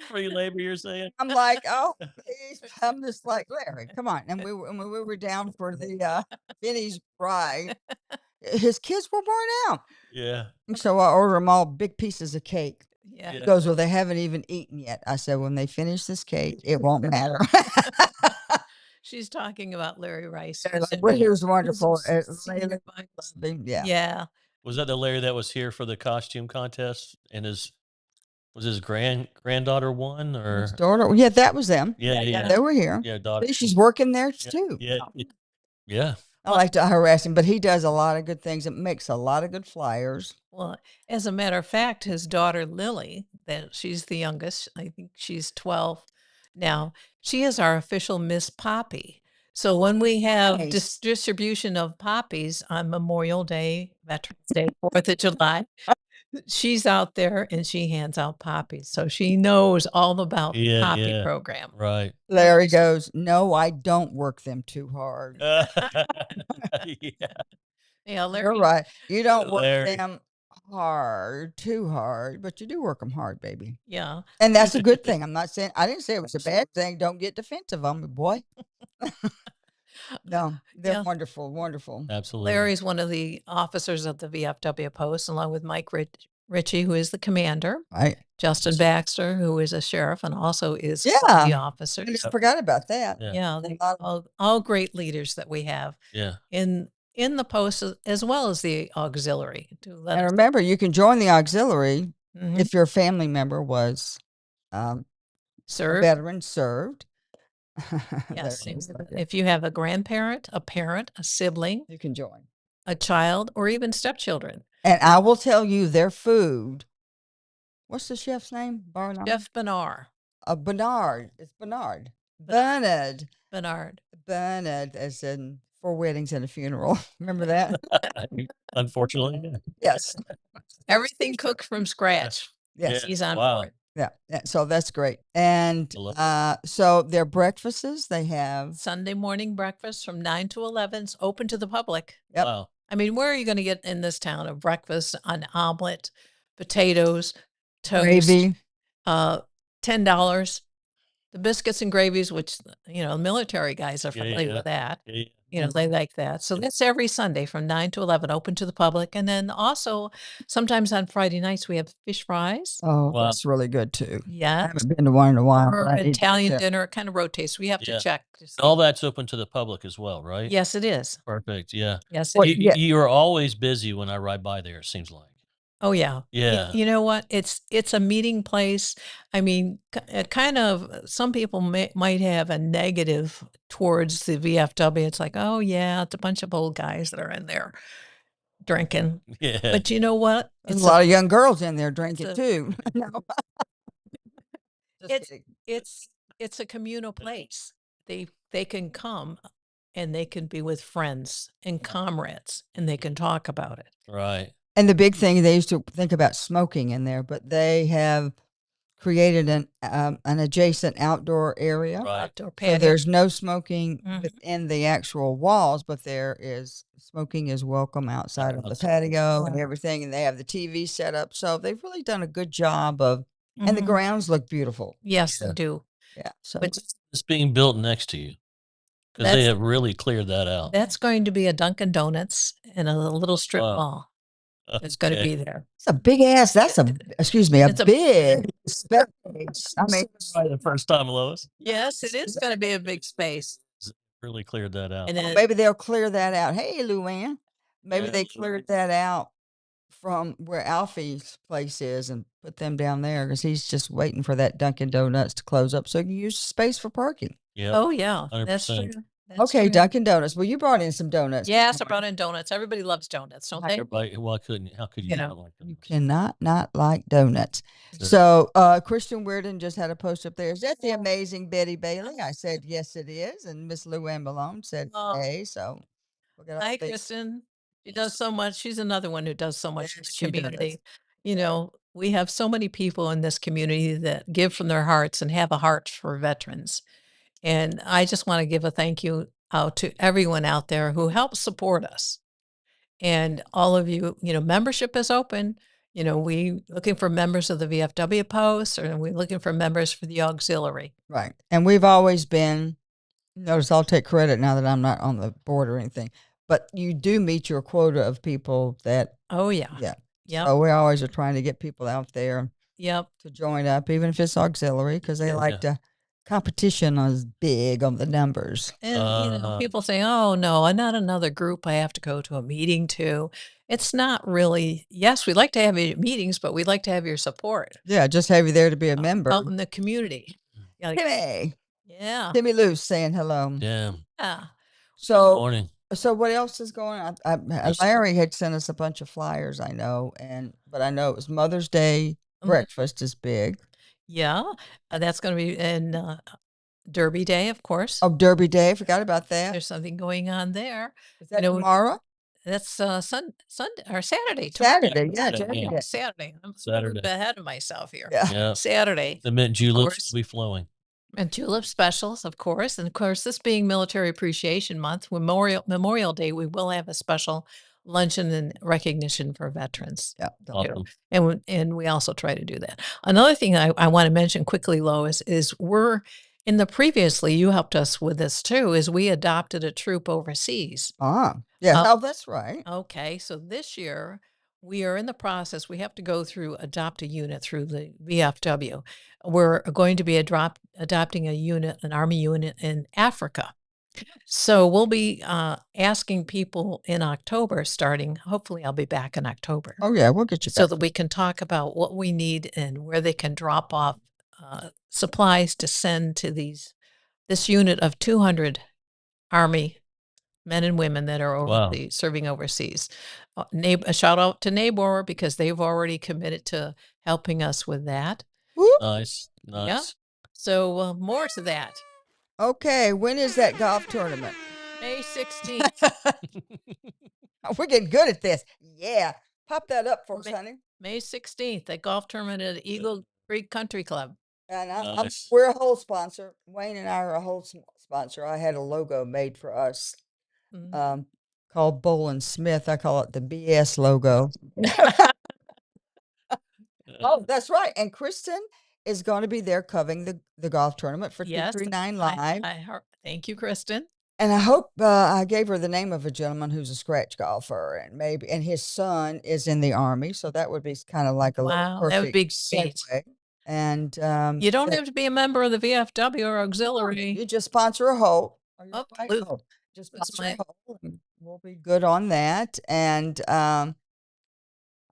Free labor, you're saying? I'm like, oh, please. I'm just like, Larry, come on. And when we were down for the Vinny's bride, his kids were worn out. Yeah. And so I ordered them all big pieces of cake. Yeah. He goes, well, they haven't even eaten yet. I said, when they finish this cake, it won't matter. She's talking about Larry Rice. Well, he was wonderful. Yeah. Yeah. Was that the Larry that was here for the costume contest and was his granddaughter won or his daughter? Yeah, that was them. Yeah. They were here. Yeah, daughter. See, she's working there too. Yeah. I like to harass him, but he does a lot of good things. It makes a lot of good flyers. Well, as a matter of fact, his daughter Lily, that she's the youngest, I think she's 12 now. She is our official Miss Poppy. So when we have distribution of poppies on Memorial Day, Veterans Day, 4th of July, she's out there and she hands out poppies. So she knows all about the poppy program. Right. Larry goes, no, I don't work them too hard. Yeah, Larry. You're right. You don't work them too hard, but you do work them hard, baby. Yeah. And that's a good thing. I didn't say it was a bad thing. Don't get defensive on me, boy. No, they're wonderful, wonderful. Absolutely. Larry's one of the officers of the VFW post, along with Mike Ritchie, who is the commander. Right. Justin Baxter, who is a sheriff and also is the officer. I forgot about that. Yeah, all great leaders that we have. Yeah. In the post as well as the auxiliary. And remember, you can join the auxiliary if your family member was served. Veteran served. Yes. If you have a grandparent, a parent, a sibling, you can join. A child, or even stepchildren. And I will tell you their food. What's the chef's name? Barnard? Chef Bernard. Bernard. It's Bernard. Bernard, as in 4 weddings and a funeral. Remember that? Unfortunately. Yeah. Yes. Everything cooked from scratch. Yes. He's on board. Yeah. So that's great. And so their breakfasts, they have Sunday morning breakfast from 9 to 11. It's open to the public. Yep. Wow. I mean, where are you going to get in this town a breakfast, an omelet, potatoes, toast, Gravy. $10? The biscuits and gravies, which, military guys are Yeah, familiar yeah. with that. Yeah, They like that. So that's every Sunday from 9 to 11, open to the public. And then also sometimes on Friday nights, we have fish fries. Oh, Wow. that's really good too. I Yeah. haven't been to one in a while. Or But I need to Italian get there. dinner. It kind of rotates. We have to Yeah. check. to see. All that's open to the public as well, right? Yes, it is. Perfect. Yeah. Yes, Well, it is. yeah. You're always busy when I ride by there, it seems like. Oh, yeah. Yeah. You know what? It's a meeting place. I mean, it kind of some people might have a negative towards the VFW. It's like, oh yeah, it's a bunch of old guys that are in there drinking. Yeah. But you know what? There's a lot of young girls in there drinking a- too. No. Just It's kidding. it's a communal place. They can come and they can be with friends and comrades and they can talk about it. Right. And the big thing, they used to think about smoking in there, but they have created an adjacent outdoor area. Right. Outdoor So patio. there's no smoking Mhm. within the actual walls, but there is smoking is welcome outside of the patio and everything. And they have the TV set up. So they've really done a good job of, and the Mhm. grounds look beautiful. Yes, Yeah. they do. Yeah. So But It's being built next to you because they That's- have really cleared that out. that's going to be a Dunkin' Donuts and a little strip Wow. mall. It's going to Okay. be there. it's a big ass. That's excuse me, a It's a- big space. I mean, Probably the first time, Lois. Yes, it is going to be a big space. Really cleared that out. And then maybe they'll clear that out. Hey, Luann, maybe Yeah. they cleared that out from where Alfie's place is and put them down there because he's just waiting for that Dunkin' Donuts to close up so he can use space for parking. Yeah. oh yeah, that's 100%. true. That's Okay, true. Dunkin' Donuts. Well, you brought in some donuts. Yes, I brought in donuts. Everybody loves donuts, don't they? Everybody, how could you You know, not like You that? cannot not like donuts. Sure. So Christian Weirden just had a post up there. Is that the amazing Betty Bailey? I said, yes, it is. And Miss Luann Malone said, Oh. hey. So we'll get all Hi, things- Kristen. She does so much. She's another one who does so much in Yes, the she does. community. We have so many people in this community that give from their hearts and have a heart for veterans. And I just want to give a thank you out to everyone out there who helps support us. And all of you, membership is open. We looking for members of the VFW post, or we're looking for members for the auxiliary. Right. And we've always been, notice I'll take credit now that I'm not on the board or anything, but you do meet your quota of people that, Oh yeah. yeah. Yep. So we always are trying to get people out there Yep. to join up, even if it's auxiliary, because they like Yeah. to, competition is big on the numbers. And people say, "Oh no, not another group I have to go to a meeting to." It's not really. Yes, we'd like to have you at meetings, but we'd like to have your support Yeah, just have you there to be a member. out in the community. Yeah, Timmy. yeah, Timmy Luce saying hello. Yeah. yeah. So, Morning. so what else is going on? Larry had sent us a bunch of flyers, I know, but I know it was Mother's Day Mhm. breakfast is big. Yeah, that's going to be in Derby Day, of course. Oh, Derby Day, forgot about that. There's something going on there. Is that tomorrow? That's Sunday or Saturday. Saturday, yeah, Saturday, Derby yeah. Day. Saturday. I'm a Saturday. little bit ahead of myself here. Yeah. Yeah. Saturday. The mint juleps course. will be flowing. And tulip specials, of course. And of course, this being Military Appreciation Month, Memorial Day, we will have a special luncheon and recognition for veterans. Yeah. Awesome. And we also try to do that. Another thing I want to mention quickly, Lois, is we're in the previously, you helped us with this too, is we adopted a troop overseas. Yeah. Oh, that's right. Okay. So this year we are in the process. We have to go through adopt a unit through the VFW. We're going to be adopting a unit, an Army unit in Africa. So we'll be asking people in October starting. Hopefully I'll be back in October. Oh, yeah, we'll get you So back. that we can talk about what we need and where they can drop off supplies to send to this unit of 200 Army men and women that are Wow. serving overseas. A shout out to NABOR because they've already committed to helping us with that. Whoop. Nice. Nice. Yeah. So more to that. Okay, when is that golf tournament? May 16th. We're getting good at this. Yeah. Pop that up for us, honey. May 16th, at golf tournament at Eagle Creek Country Club. And Nice. we're a whole sponsor. Wayne and I are a whole sponsor. I had a logo made for us. Mhm. called Bolin Smith. I call it the BS logo. Oh, that's right. And Kristen is going to be there covering the golf tournament for Yes, 239 Live. Thank you, Kristen. And I hope I gave her the name of a gentleman who's a scratch golfer, and his son is in the Army, so that would be kind of like a Wow, that would perfect be great. segue. And You don't have to be a member of the VFW or auxiliary. you just sponsor a hole. Oh, Just that's sponsor a hole, and we'll be good on that. And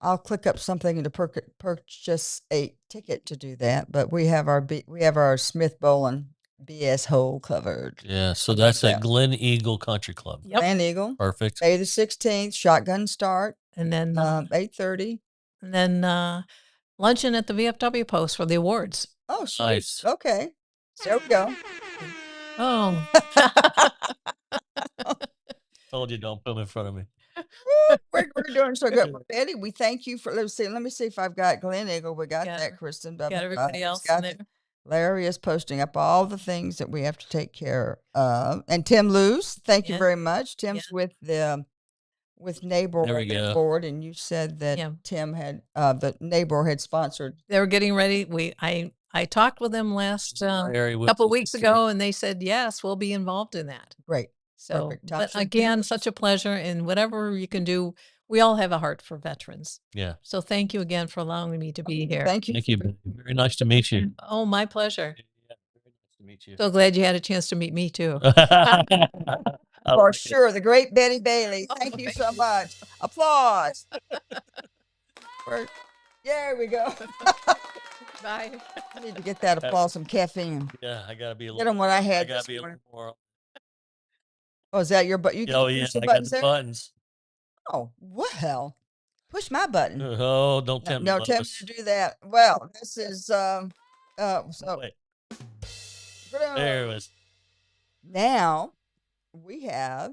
I'll click up something to purchase a ticket to do that. But we have our Smith Bolin BS hole covered. Yeah, so that's at Glen Eagle Country Club. Yep. Glen Eagle. Perfect. May the 16th, shotgun start, And then 8:30. and then luncheon at the VFW post for the awards. Oh, sweet. Nice. Okay. There we go. Oh, Told you don't put them in front of me. We're doing so good. Well, Betty, we thank you for, let me see if I've got Glen Eagle. We got that, Kristen. got everybody else got in there. Larry is posting up all the things that we have to take care of. And Tim Luce, thank you very much. Tim's with Neighbor There we go. board, and you said that Tim had the Neighbor had sponsored. They were getting ready. I talked with them last couple of weeks ago, and they said yes, we'll be involved in that. Great. So, but again, such a pleasure, and whatever you can do, we all have a heart for veterans. Yeah. So thank you again for allowing me to be here. Thank you. Thank you. Very nice to meet you. Oh, my pleasure. Yeah, very nice to meet you. So glad you had a chance to meet me too. For sure. The great Betty Bailey. Thank you so much. Applause. There we go. Bye. I need to get that applause, some caffeine. Yeah, I gotta be a Get little. them what I had. I gotta be a little more. Oh, is that your button? Oh yeah, I got the buttons. Oh, well, push my button. Oh, don't tempt me. No, tell me to do that. Well, this is so. Wait. There it was. Now we have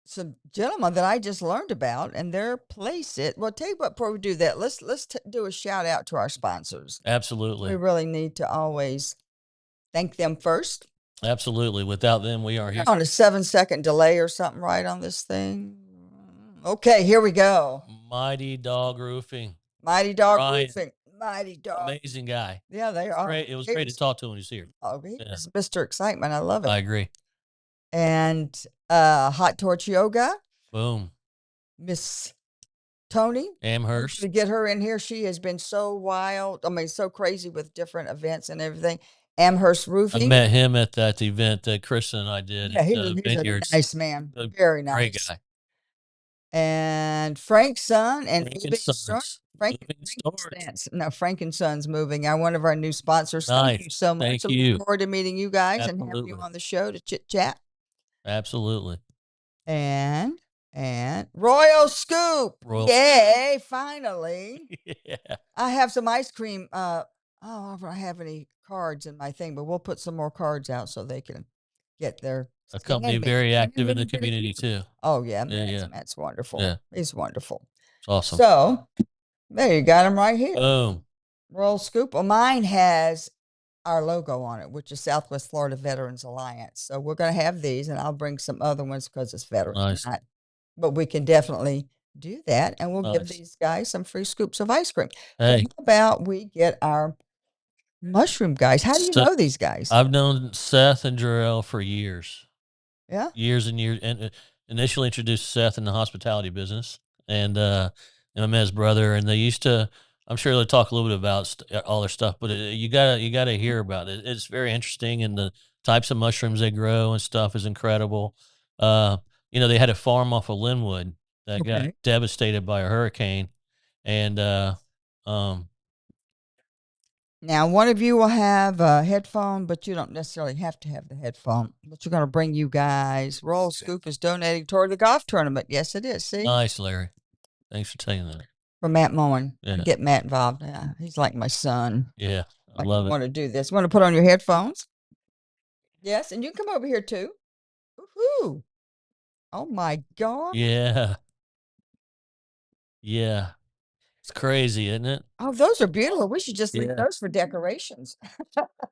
some gentlemen that I just learned about, and their place. Well, tell you what. Before we do that, let's do a shout out to our sponsors. Absolutely. We really need to always thank them first. Absolutely. Without them, we aren't here. On a 7-second delay or something, right, on this thing. Okay, here we go. Mighty Dog Roofing. Mighty Dog Roofing. Mighty Dog. Amazing guy. Yeah, they are. Great. It was great to talk to him when he was here. Oh, he's Mr. Excitement. I love it. I agree. And Hot Torch Yoga. Boom. Miss Tony. Amherst. To get her in here, she has been so wild. I mean, so crazy with different events and everything. Amherst Roofing. I met him at that event that Kristen and I did. Yeah, he's a nice man. Very nice. Great guy. And Frank's son and Frank and Son's moving. One of our new sponsors. Nice. Thank you so much. Thank you. Look forward to meeting you guys. Absolutely. And having you on the show to chit chat. Absolutely. And Royal Scoop. Yay, finally. Yeah. I have some ice cream. I don't have any cards in my thing, but we'll put some more cards out so they can get their a company very active in the community too. Oh yeah, Matt's wonderful. Yeah. He's wonderful. It's awesome. So there you got him right here. Boom. Royal Scoop. Well, mine has our logo on it, which is Southwest Florida Veterans Alliance. So we're going to have these, and I'll bring some other ones because it's Veterans Night. But we can definitely do that, and we'll give these guys some free scoops of ice cream. Hey, how about we get our mushroom guys? How do you know these guys? I've known Seth and Jarrell for years. Yeah, years and years. And initially introduced Seth in the hospitality business, and I met his brother, and they used to. I'm sure they'll talk a little bit about all their stuff, but you gotta hear about it. It's very interesting, and the types of mushrooms they grow and stuff is incredible. They had a farm off of Linwood that got devastated by a hurricane, and now, one of you will have a headphone, but you don't necessarily have to have the headphone. But we're going to bring you guys. Royal Scoop is donating toward the golf tournament. Yes, it is. See? Nice, Larry. Thanks for saying that. For Matt Moen. Yeah. Get Matt involved. Yeah, he's like my son. Yeah, I love it. Want to do this. Want to put on your headphones? Yes, and you can come over here too. Woohoo! Oh my God. Yeah. Yeah. It's crazy, isn't it? Oh, those are beautiful. We should just leave those for decorations.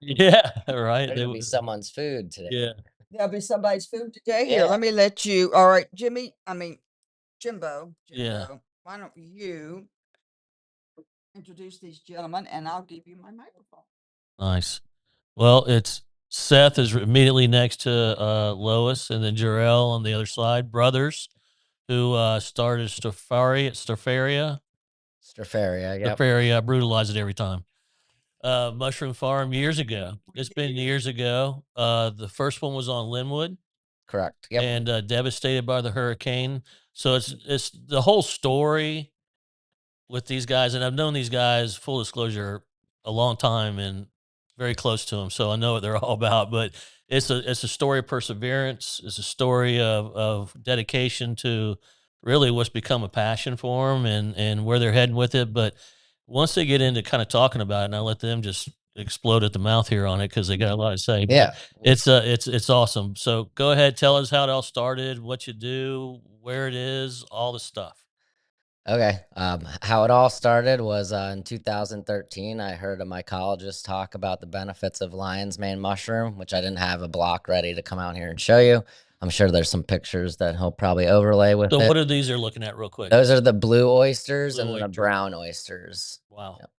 Yeah, right. There'll be someone's food today. Yeah. There'll be somebody's food today. Here, let me let you. All right, Jimmy. Jimbo, Yeah. why don't you introduce these gentlemen and I'll give you my microphone. Nice. Well, it's Seth is immediately next to Lois, and then Jarrell on the other side, brothers who started Stropharia. Stropharia, yep. I brutalize it every time. Mushroom farm years ago. It's been years ago. The first one was on Linwood Correct. Yep. and devastated by the hurricane. So it's the whole story with these guys, and I've known these guys, full disclosure, a long time and very close to them, so I know what they're all about. But it's a story of perseverance. It's a story of dedication to really what's become a passion for them and where they're heading with it. But once they get into kind of talking about it, and I let them just explode at the mouth here on it because they got a lot to say. But Yeah. it's awesome. So go ahead, tell us how it all started, what you do, where it is, all the stuff. Okay. How it all started was in 2013. I heard a mycologist talk about the benefits of lion's mane mushroom, which I didn't have a block ready to come out here and show you. I'm sure there's some pictures that he'll probably overlay with So it. what are these they're looking at real quick? Those are the blue oysters Blue and the oyster. brown oysters. Wow. Yep.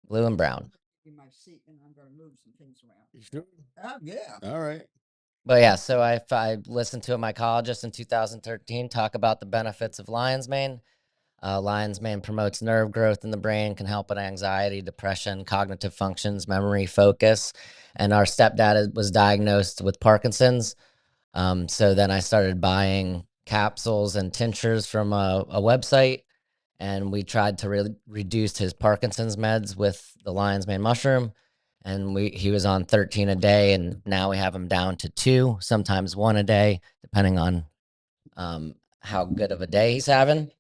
Blue and brown. My seat and I'm going to move some things around. You sure? Oh, yeah. All right. But yeah, so I listened to a mycologist in 2013 talk about the benefits of lion's mane. Lion's mane promotes nerve growth in the brain, can help with anxiety, depression, cognitive functions, memory, focus. And our stepdad was diagnosed with Parkinson's. So then I started buying capsules and tinctures from a website, and we tried to really reduce his Parkinson's meds with the lion's mane mushroom. And he was on 13 a day, and now we have him down to 2, sometimes 1 a day, depending on how good of a day he's having.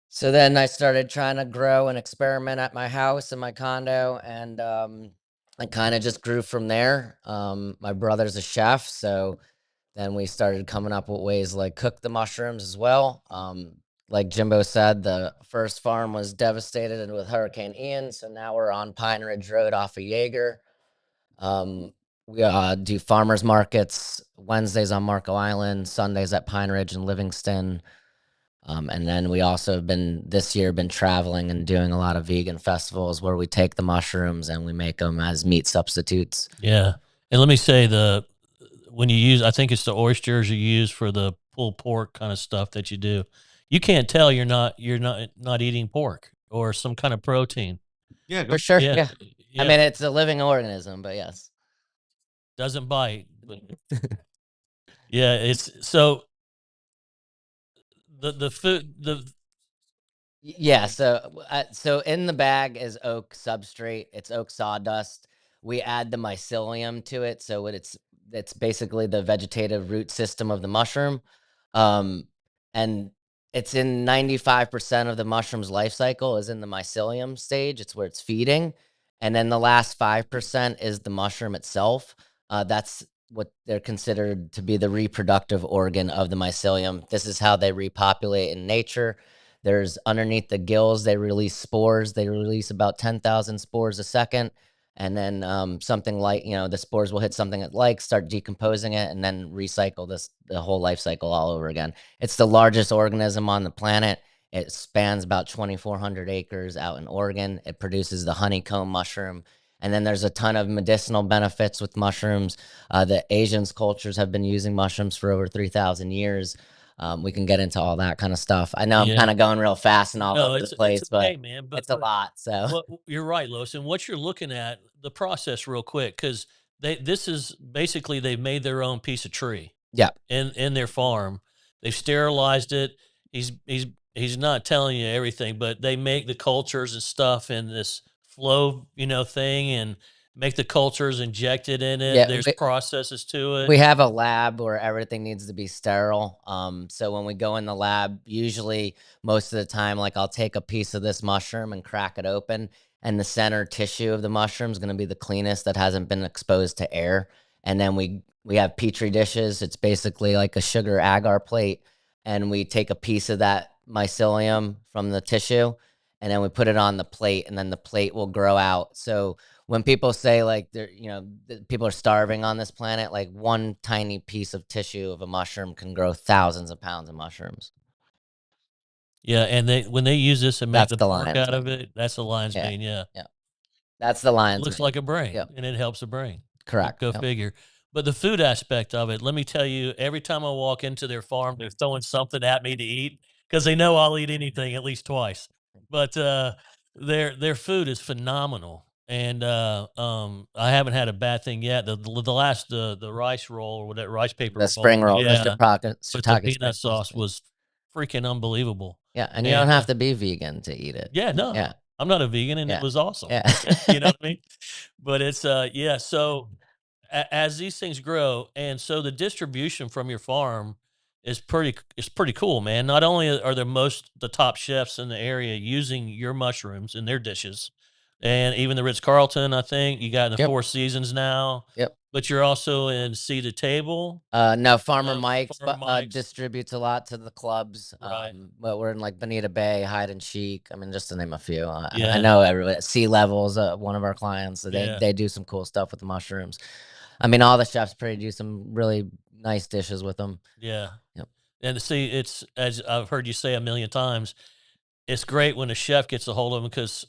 So then I started trying to grow and experiment at my house in my condo, and I kind of just grew from there. My brother's a chef, so then we started coming up with ways like cook the mushrooms as well. Like Jimbo said, the first farm was devastated with Hurricane Ian, so now we're on Pine Ridge Road off of Jaeger. We do farmers markets Wednesdays on Marco Island, Sundays at Pine Ridge and Livingston. And then we also have this year been traveling and doing a lot of vegan festivals where we take the mushrooms and we make them as meat substitutes. Yeah. And let me say when you use, I think it's the oysters you use for the pulled pork kind of stuff that you do. You can't tell you're not eating pork or some kind of protein. Yeah, For sure. Yeah. I mean, it's a living organism, but yes. Doesn't bite. But yeah, it's so the food Yeah, so in the bag is oak substrate. It's oak sawdust. We add the mycelium to it, so it's basically the vegetative root system of the mushroom, and it's in 95% of the mushroom's life cycle is in the mycelium stage. It's where it's feeding, and then the last 5% is the mushroom itself. That's what they're considered to be the reproductive organ of the mycelium. This is how they repopulate in nature. There's underneath the gills, they release spores. They release about 10,000 spores a second. And then something like, the spores will hit something it likes, start decomposing it, and then recycle the whole life cycle all over again. It's the largest organism on the planet. It spans about 2,400 acres out in Oregon. It produces the honeycomb mushroom. And then there's a ton of medicinal benefits with mushrooms. The Asians cultures have been using mushrooms for over 3,000 years. We can get into all that kind of stuff. I know I'm kind of going real fast and all over the place, it's okay, but man, it's a lot. So you're right, Lois. And what you're looking at, the process real quick, because this is basically they've made their own piece of tree. Yeah. In their farm. They've sterilized it. He's not telling you everything, but they make the cultures and stuff in this flow, thing, and make the cultures injected in it. Yeah, There's processes to it. We have a lab where everything needs to be sterile. So when we go in the lab, usually most of the time, like I'll take a piece of this mushroom and crack it open, and the center tissue of the mushroom is going to be the cleanest that hasn't been exposed to air. And then we have Petri dishes. It's basically like a sugar agar plate, and we take a piece of that mycelium from the tissue, and then we put it on the plate, and then the plate will grow out. So when people say like they're, people are starving on this planet, like one tiny piece of tissue of a mushroom can grow thousands of pounds of mushrooms. Yeah, and when they use this and make That's the the pork lion's out of mane. it, that's the lion's Yeah, mane, yeah. yeah. That's the lion's Looks mane. like a brain, Yep. and it helps the brain. Correct. Go Yep. figure. But the food aspect of it, let me tell you, every time I walk into their farm, they're throwing something at me to eat because they know I'll eat anything at least twice. But their food is phenomenal, and I haven't had a bad thing yet. The last the rice roll or whatever rice paper The spring roll, roll, the yeah, with the shiitake spring peanut rolls. sauce was freaking unbelievable. Yeah, and you don't And have to be vegan to eat it. yeah, no, Yeah, I'm not a vegan, and it yeah, was awesome. yeah. You know what I mean? But it's yeah. So as these things grow, and so the distribution from your farm is pretty cool, man. Not only are there the top chefs in the area using your mushrooms in their dishes, and even the Ritz Carlton, I think you got in the Yep. Four Seasons now, Yep. but you're also in Seated Table. No, Farmer Mike's Farmer Mike's, distributes a lot to the clubs. right? But we're in like Bonita Bay, Hide and Chic. I mean, just to name a few. I Yeah, know everybody. Sea Levels, one of our clients. So yeah, they do some cool stuff with the mushrooms. I mean, all the chefs pretty do some really nice dishes with them. yeah. Yep. And to see, it's as I've heard you say a million times, it's great when a chef gets a hold of them because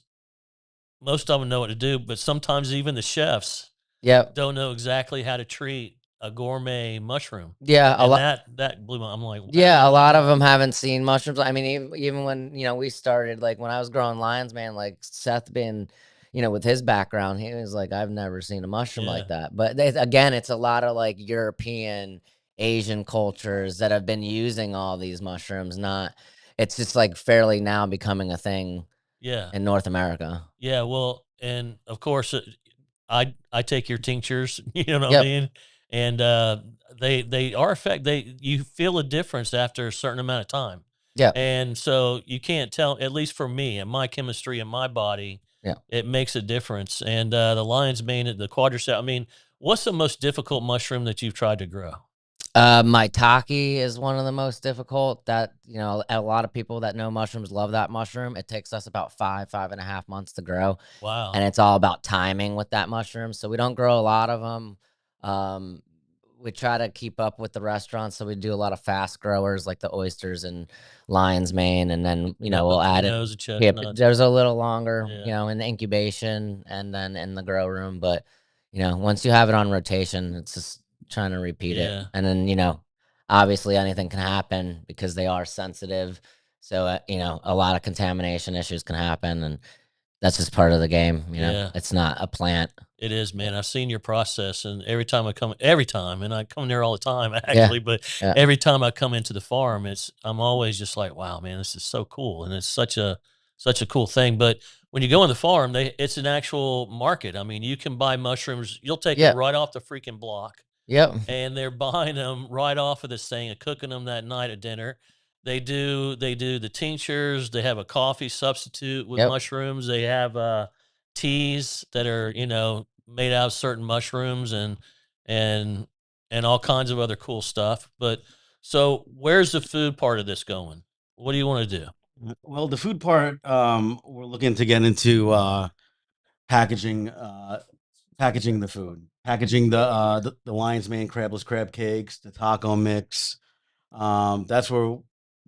most of them know what to do, but sometimes even the chefs Yep. don't know exactly how to treat a gourmet mushroom, Yeah, a and lot. that blew my I'm like, Yeah, a lot "Wow." of them haven't seen mushrooms. I mean, even when, we started, like, when I was growing lion's mane, like, Seth being, with his background, he was like, "I've never seen a mushroom Yeah, like that." But again, it's a lot of, like, European, Asian cultures that have been using all these mushrooms, not it's just, like, fairly now becoming a thing yeah, in North America. yeah, well, and of course, I take your tinctures, you know what I Yep, mean? And, they are they you feel a difference after a certain amount of time, yep, and so you can't tell, at least for me and my chemistry in my body, yep. it makes a difference, and, the lion's mane, the quadricep I mean, what's the most difficult mushroom that you've tried to grow? Maitake is one of the most difficult that, a lot of people that know mushrooms love that mushroom. It takes us about 5.5 months to grow, and Wow. it's all about timing with that mushroom. So we don't grow a lot of them. Um, we try to keep up with the restaurants, so we do a lot of fast growers like the oysters and lion's mane, and then we'll add it. Jalapenos and Yeah, chestnuts. there's a little longer, Yeah, in the incubation and then in the grow room, but once you have it on rotation, it's just trying to repeat it, yeah, and then obviously anything can happen because they are sensitive. So a lot of contamination issues can happen, and that's just part of the game. yeah. It's not a plant. It is, Yeah, man. I've seen your process, and every time, and I come there all the time yeah, actually, but yeah, every time I come into the farm, I'm always just like, wow, man, this is so cool, and it's such a cool thing. But when you go on the farm, it's an actual market. I mean, you can buy mushrooms. You'll take them yeah, right off the freaking block, yep, and they're buying them right off of this thing and cooking them that night at dinner. They do the tinctures. They have a coffee substitute with yep. mushrooms. They have teas that are made out of certain mushrooms and and all kinds of other cool stuff. But so where's the food part of this going? What do you want to do? Well, the food part, we're looking to get into packaging, packaging the food, packaging the lion's mane crabless crab cakes, the taco mix. That's where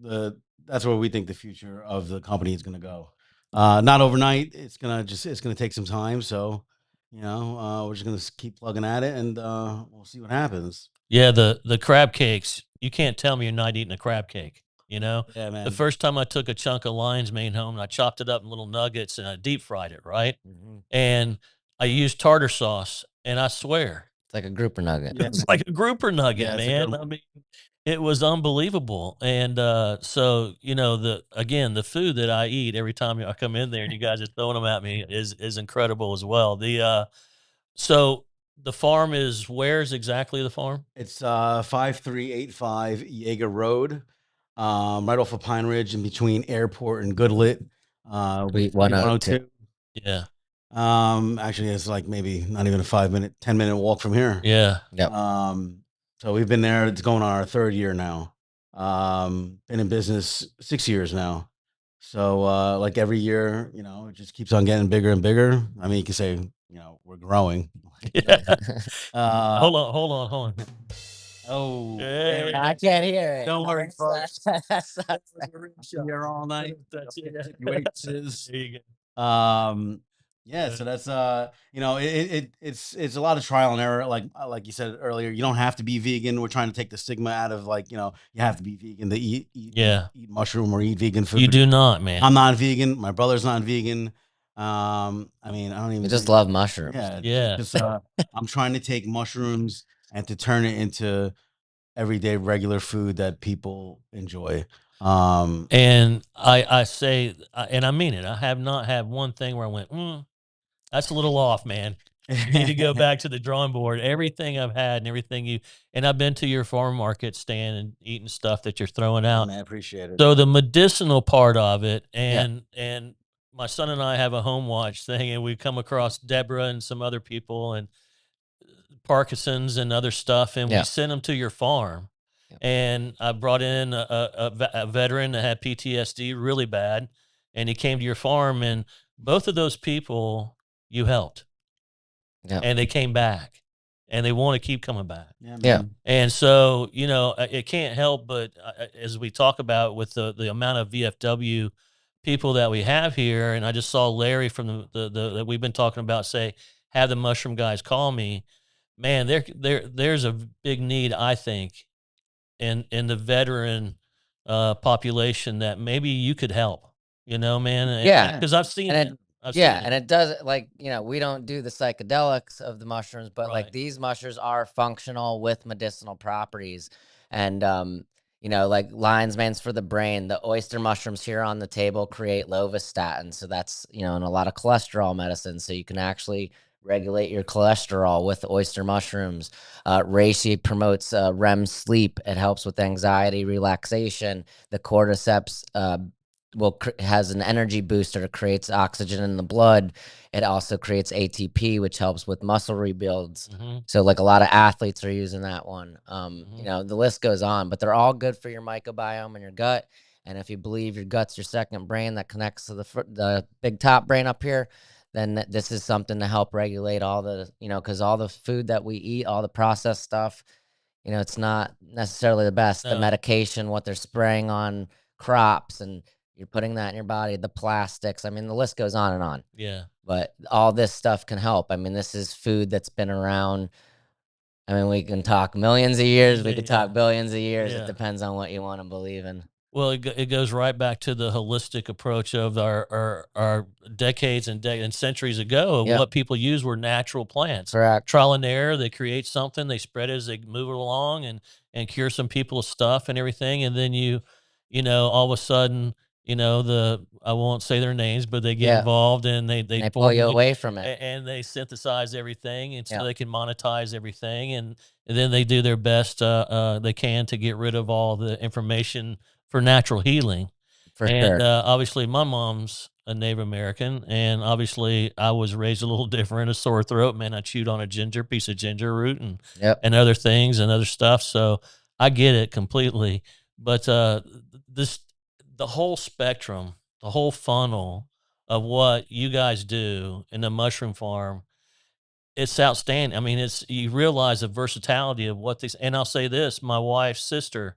the that's where we think the future of the company is going to go. Not overnight. It's gonna take some time. So, we're just gonna keep plugging at it, and we'll see what happens. Yeah, the crab cakes. You can't tell me you're not eating a crab cake. Yeah, The man. first time I took a chunk of lion's mane home, and I chopped it up in little nuggets and I deep fried it, right? Hmm. And I used tartar sauce, and I swear It's like a grouper nugget. Yeah, it's like a grouper nugget, yeah. It's a good man. I mean, it was unbelievable. And so the food that I eat every time I come in there, and you guys are throwing them at me is incredible as well. So the farm is where's exactly the farm? It's 5385 Jaeger Road, right off of Pine Ridge in between Airport and Goodlit, with Sweet Suite 102. 102. Yeah, Actually, it's like maybe not even a 5 minute, 10-minute walk from here. yeah, Yep. So we've been there. It's going on our third year now. Been in business 6 years now. So like every year, it just keeps on getting bigger and bigger. I mean, you can say, we're growing. Yeah. Uh, Hold on. oh, Hey, I can't hear it. don't worry, folks. That's Here all night. That's it. Situations. There you go. Yeah, so that's it's a lot of trial and error. Like you said earlier, you don't have to be vegan. We're trying to take the stigma out of like, you have to be vegan to Yeah. eat mushroom or eat vegan food. You do not, man. I'm not vegan. My brother's not vegan. I mean, I don't even We just think- love mushrooms. Yeah. just, I'm trying to take mushrooms and to turn it into everyday regular food that people enjoy. And I say, and I mean it. I have not had one thing where I went, that's a little off, man. You need to go back to the drawing board. Everything I've had and everything and I've been to your farm market stand and eating stuff that you're throwing out. I appreciate it. So the medicinal part of it, and my son and I have a home watch thing, and we come across Deborah and some other people and Parkinson's and other stuff, and we Yeah. send them to your farm. Yeah. And I brought in a veteran that had PTSD really bad, and he came to your farm, and both of those people you helped, Yeah. and they came back, and they want to keep coming back. Yeah. Yeah. Man. And so, it can't help but as we talk about with the amount of VFW people that we have here, and I just saw Larry from the that we've been talking about say, have the mushroom guys call me. Man, there's a big need, I think, in the veteran population that maybe you could help. Man. Yeah. Because I've seen And it. I've Yeah, seen and it does like, we don't do the psychedelics of the mushrooms, but like Right. these mushrooms are functional with medicinal properties. And like lion's mane's for the brain. The oyster mushrooms here on the table create lovastatin. So that's, in a lot of cholesterol medicine. So you can actually regulate your cholesterol with oyster mushrooms. Reishi promotes REM sleep. It helps with anxiety, relaxation. The cordyceps has an energy booster, creates oxygen in the blood. It also creates ATP, which helps with muscle rebuilds. So like a lot of athletes are using that one. The list goes on, but they're all good for your microbiome and your gut. And if you believe your gut's your second brain that connects to the big top brain up here, then this is something to help regulate all the, because all the food that we eat, all the processed stuff, it's not necessarily the best. The No. medication, what they're spraying on crops, and you're putting that in your body, the plastics. I mean, the list goes on and on. Yeah. But all this stuff can help. I mean, this is food that's been around. I mean, we can talk millions of years. We could talk billions of years. Yeah. It depends on what you want to believe in. Well, it goes right back to the holistic approach of our decades and centuries ago. Yeah. What people used were natural plants. Correct. Trial and error. They create something, they spread it as they move it along, and cure some people's stuff and everything. And then all of a sudden, I won't say their names, but they get involved and they pull you away from it, and they synthesize everything, and so Yeah. they can monetize everything, and then they do their best they can to get rid of all the information for natural healing. for And sure. obviously, my mom's a Native American, and obviously, I was raised a little different. A sore throat, man, I chewed on a piece of ginger root, Yep. and other things and other stuff. So I get it completely. But the whole spectrum, the whole funnel of what you guys do in the mushroom farm, it's outstanding. I mean, you realize the versatility of what these. And I'll say this: my wife's sister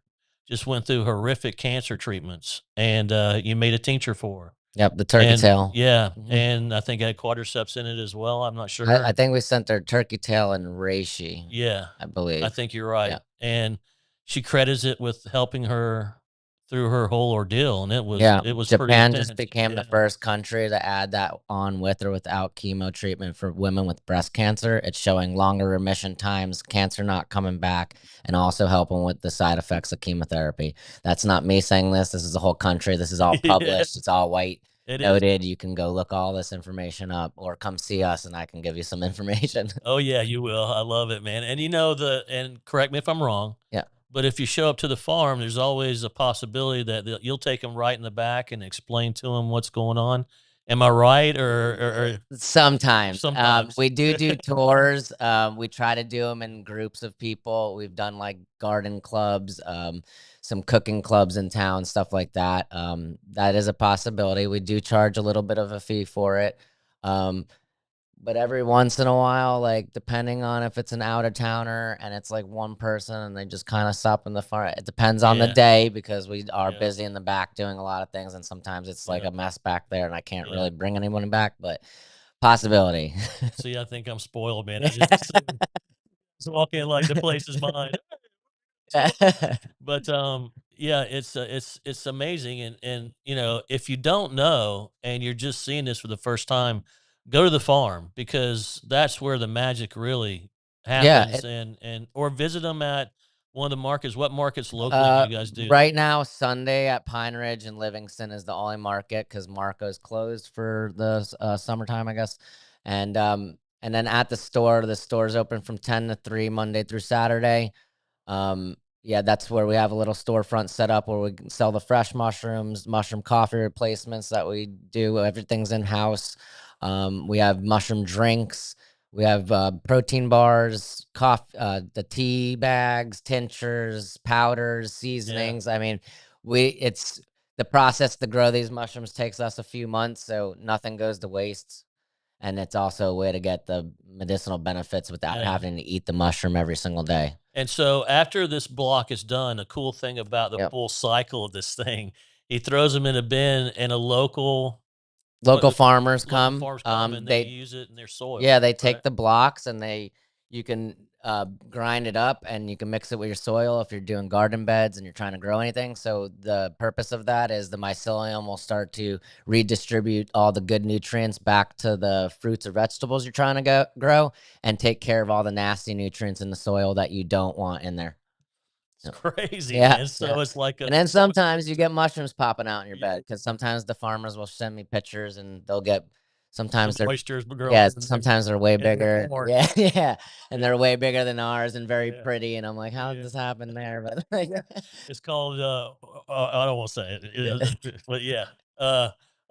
just went through horrific cancer treatments, and you made a tincture for her. Yep. The turkey And, tail. yeah, Mhm. and I think it had quadriceps in it as well. I'm not sure. I think we sent their turkey tail and reishi. Yeah, I believe. I think you're right. Yeah. And she credits it with helping her through her whole ordeal, and it was pretty Japan intense. just became the Yeah. first country to add that on with or without chemo treatment for women with breast cancer. It's showing longer remission times, cancer not coming back, and also helping with the side effects of chemotherapy. That's not me saying this. This is the whole country. This is all Yeah. published. It's all white It is. noted. You can go look all this information up or come see us and I can give you some information. Oh yeah, you will. I love it, man. And and correct me if I'm wrong. Yeah. But if you show up to the farm, there's always a possibility that you'll take them right in the back and explain to them what's going on. Am I right? Or Sometimes. sometimes? We do tours. We try to do them in groups of people. We've done like garden clubs, some cooking clubs in town, stuff like that. That is a possibility. We do charge a little bit of a fee for it. But every once in a while, like depending on if it's an out of towner and it's like one person and they just kind of stop in the front. It depends on the Yeah. day because we are Yeah. busy in the back doing a lot of things, and sometimes it's like Yeah. a mess back there and I can't Yeah. really bring anyone back, but possibility. See, I think I'm spoiled, man. I just assume just walk in like the place is mine. But yeah, it's amazing, and you know, if you don't know and you're just seeing this for the first time, go to the farm because that's where the magic really Yeah, happens, and or visit them at one of the markets. What markets locally do you guys do? right now, Sunday at Pine Ridge and Livingston is the only market because Marco's closed for the summertime, I guess. And then at the store's open from 10 to 3 Monday through Saturday. Yeah, that's where we have a little storefront set up where we can sell the fresh mushrooms, mushroom coffee replacements that we do. Everything's in house. We have mushroom drinks. We have protein bars, coffee, the tea bags, tinctures, powders, seasonings. I mean, it's the process to grow these mushrooms takes us a few months, so nothing goes to waste. And it's also a way to get the medicinal benefits without Yeah. having to eat the mushroom every single day. And so after this block is done, a cool thing about the Yep. full cycle of this thing, he throws them in a bin, and a local Local farmers local come. farms come and they use it in their soil. Yeah, they take right? the blocks and you can grind it up and you can mix it with your soil if you're doing garden beds and you're trying to grow anything. So the purpose of that is the mycelium will start to redistribute all the good nutrients back to the fruits or vegetables you're trying to grow and take care of all the nasty nutrients in the soil that you don't want in there. It's crazy, Yeah, man. So yeah. it's like a And then sometimes you get mushrooms popping out in your bed because sometimes the farmers will send me pictures and they'll get sometimes some they're oysters growing. yeah, sometimes they're way in their bigger. corn. Yeah, yeah. And they're way bigger than ours and very Yeah. pretty. And I'm like, how did Yeah. this happen there? But like, It's called I don't want to say it, but yeah.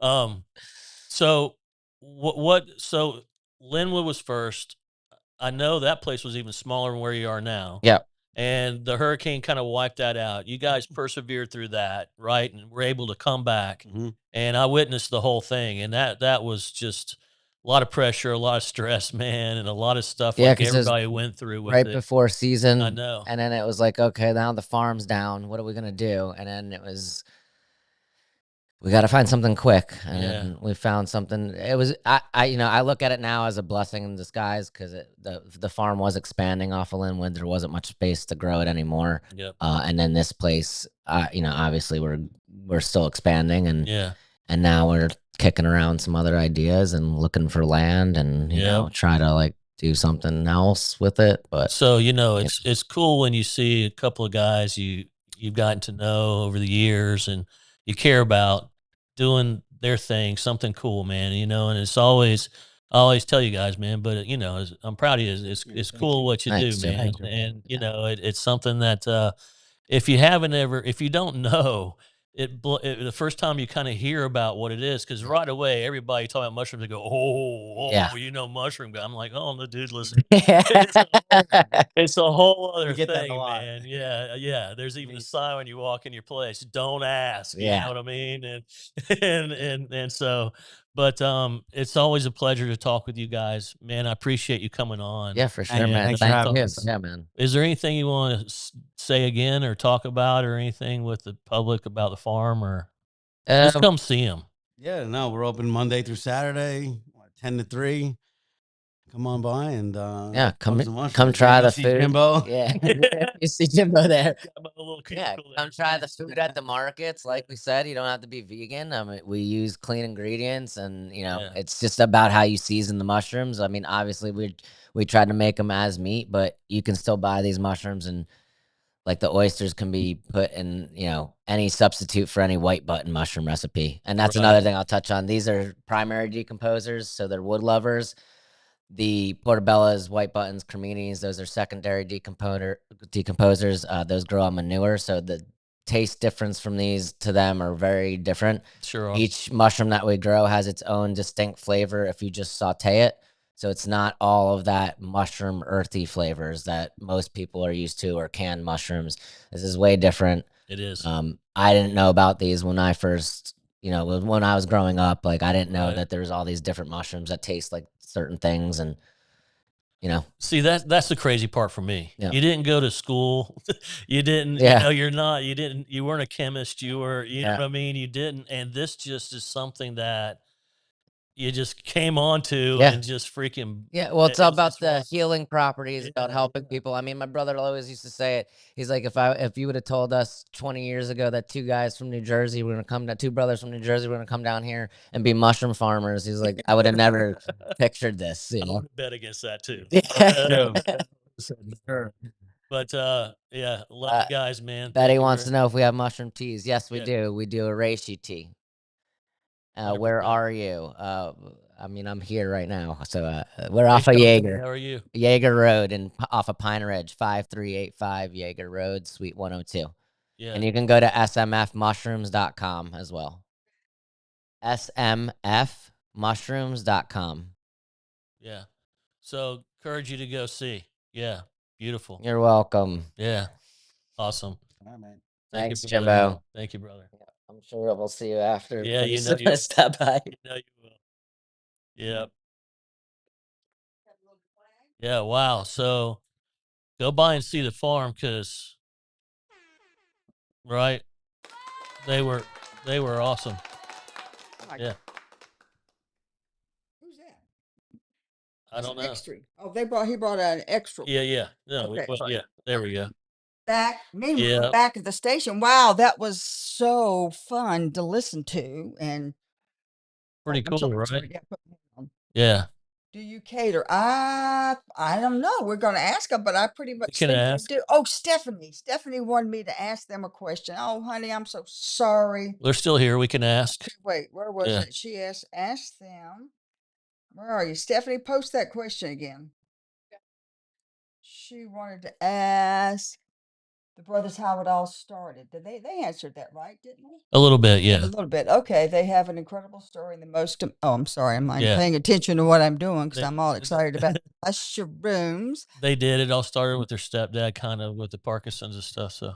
Um so what so Linwood was first. I know that place was even smaller than where you are now. yeah. And the hurricane kind of wiped that out. You guys persevered through that, right? And were able to come back. Mhm. And I witnessed the whole thing, and that was just a lot of pressure, a lot of stress, man, and a lot of stuff Yeah, like because it was everybody went through with right it. before I season. know. And then it was like, okay, now the farm's down. What are we gonna do? And then it was we got to find something quick, and Yeah. we found something. It was I look at it now as a blessing in disguise because the farm was expanding off of Linwood. There wasn't much space to grow it anymore. Yep. And then this place, obviously we're still expanding, Yeah. and now we're kicking around some other ideas and looking for land, and try to like do something else with it. But So, it's cool when you see a couple of guys you've gotten to know over the years and you care about doing their thing, something cool, man, and it's always I always tell you guys, man, but I'm proud of you. It's thank cool you. what you Thanks, do, Jim. man. And it's something that if you don't know, the first time you kind of hear about what it is, because right away everybody talking about mushrooms, they go, Yeah. mushroom guy. I'm like, oh no, dude, listen, it's a whole other get that a thing, lot. man. Yeah, yeah. There's even a sign when you walk in your place, don't ask. You Yeah. know what I mean? And and so, but it's always a pleasure to talk with you guys, man. I appreciate you coming on. Yeah, for sure, you. man. Thanks for Thank having you. us. Yeah, man. Is there anything you want to say again or talk about or anything with the public about the farm, or just come see them? Yeah, no, we're open Monday through Saturday, 10 to 3. Come on by and Yeah, come some mushrooms. come try Maybe the see food. Jimbo. Yeah, you see Jimbo there. Got a little Yeah, cubicle come try the food at the markets. Like we said, you don't have to be vegan. I mean, we use clean ingredients, and Yeah. it's just about how you season the mushrooms. I mean, obviously we tried to make them as meat, but you can still buy these mushrooms, and like the oysters can be put in, any substitute for any white button mushroom recipe. And that's another Right. thing I'll touch on. These are primary decomposers, so they're wood lovers. The portobellas, white buttons, creminis, those are secondary decomposers. Those grow on manure, so the taste difference from these to them are very different. Sure are. Each mushroom that we grow has its own distinct flavor if you just saute it. So it's not all of that mushroom earthy flavors that most people are used to, or canned mushrooms. This is way different. It is. I didn't know about these when I first, when I was growing up. Like, I didn't know Right. that there's all these different mushrooms that taste like certain things, and See, that's the crazy part for me. Yeah. You didn't go to school. You didn't, Yeah. you weren't a chemist. You know Yeah. what I mean? You didn't. And this just is something that you just came onto Yeah. and just freaking. Yeah, well, it's all about just the rock. healing properties, about helping people. I mean, my brother always used to say it. He's like, if you would have told us 20 years ago that two brothers from New Jersey were gonna come down here and be mushroom farmers, he's like, I would have never pictured this. I would bet against that too. Sure. But yeah, love you guys, man. Betty Thank you wants very- to know if we have mushroom teas. Yes, we Yeah. do. We do a reishi tea. 100%. Where are you? I mean, I'm here right now. So we're off Hey, of Tony, Jaeger. How are you? Jaeger Road and off of Pine Ridge, 5385 Jaeger Road, Suite 102. Yeah. And you can go to smfmushrooms.com as well. smfmushrooms.com. Yeah. So encourage you to go see. Yeah. Beautiful. You're welcome. Yeah. Awesome. All right, man. Thank Thanks, you, brother. Jimbo. Thank you, brother. I'm sure we'll see you after. Yeah, pretty you know soon. you- Stop by. You know you will. Yep. Yeah. Wow. So go by and see the farm, because right, they were awesome. Oh my Yeah. God. Who's that? I don't know. Extra. Oh, he brought out an extra. Yeah. Yeah. No. Okay. Yeah. There we go. Meanwhile, Yeah. back at the station. Wow, that was so fun to listen to. And Pretty I'm cool, sorry, right? yeah, put me on. Yeah. Do you cater? I don't know. We're going to ask them, but I pretty much can think you ask. do. Oh, Stephanie wanted me to ask them a question. Oh, honey, I'm so sorry. They're still here. We can ask. Wait, where was Yeah. it? She asked them. Where are you, Stephanie? Post that question again. She wanted to ask the brothers how it all started. Did they answered that right, didn't they? A little bit. A Yeah. little bit. Okay, they have an incredible story. And the most. Oh, I'm sorry. I'm not Yeah. paying attention to what I'm doing because They- I'm all excited about mushrooms. They did. It all started with their stepdad, kind of with the Parkinson's and stuff. So.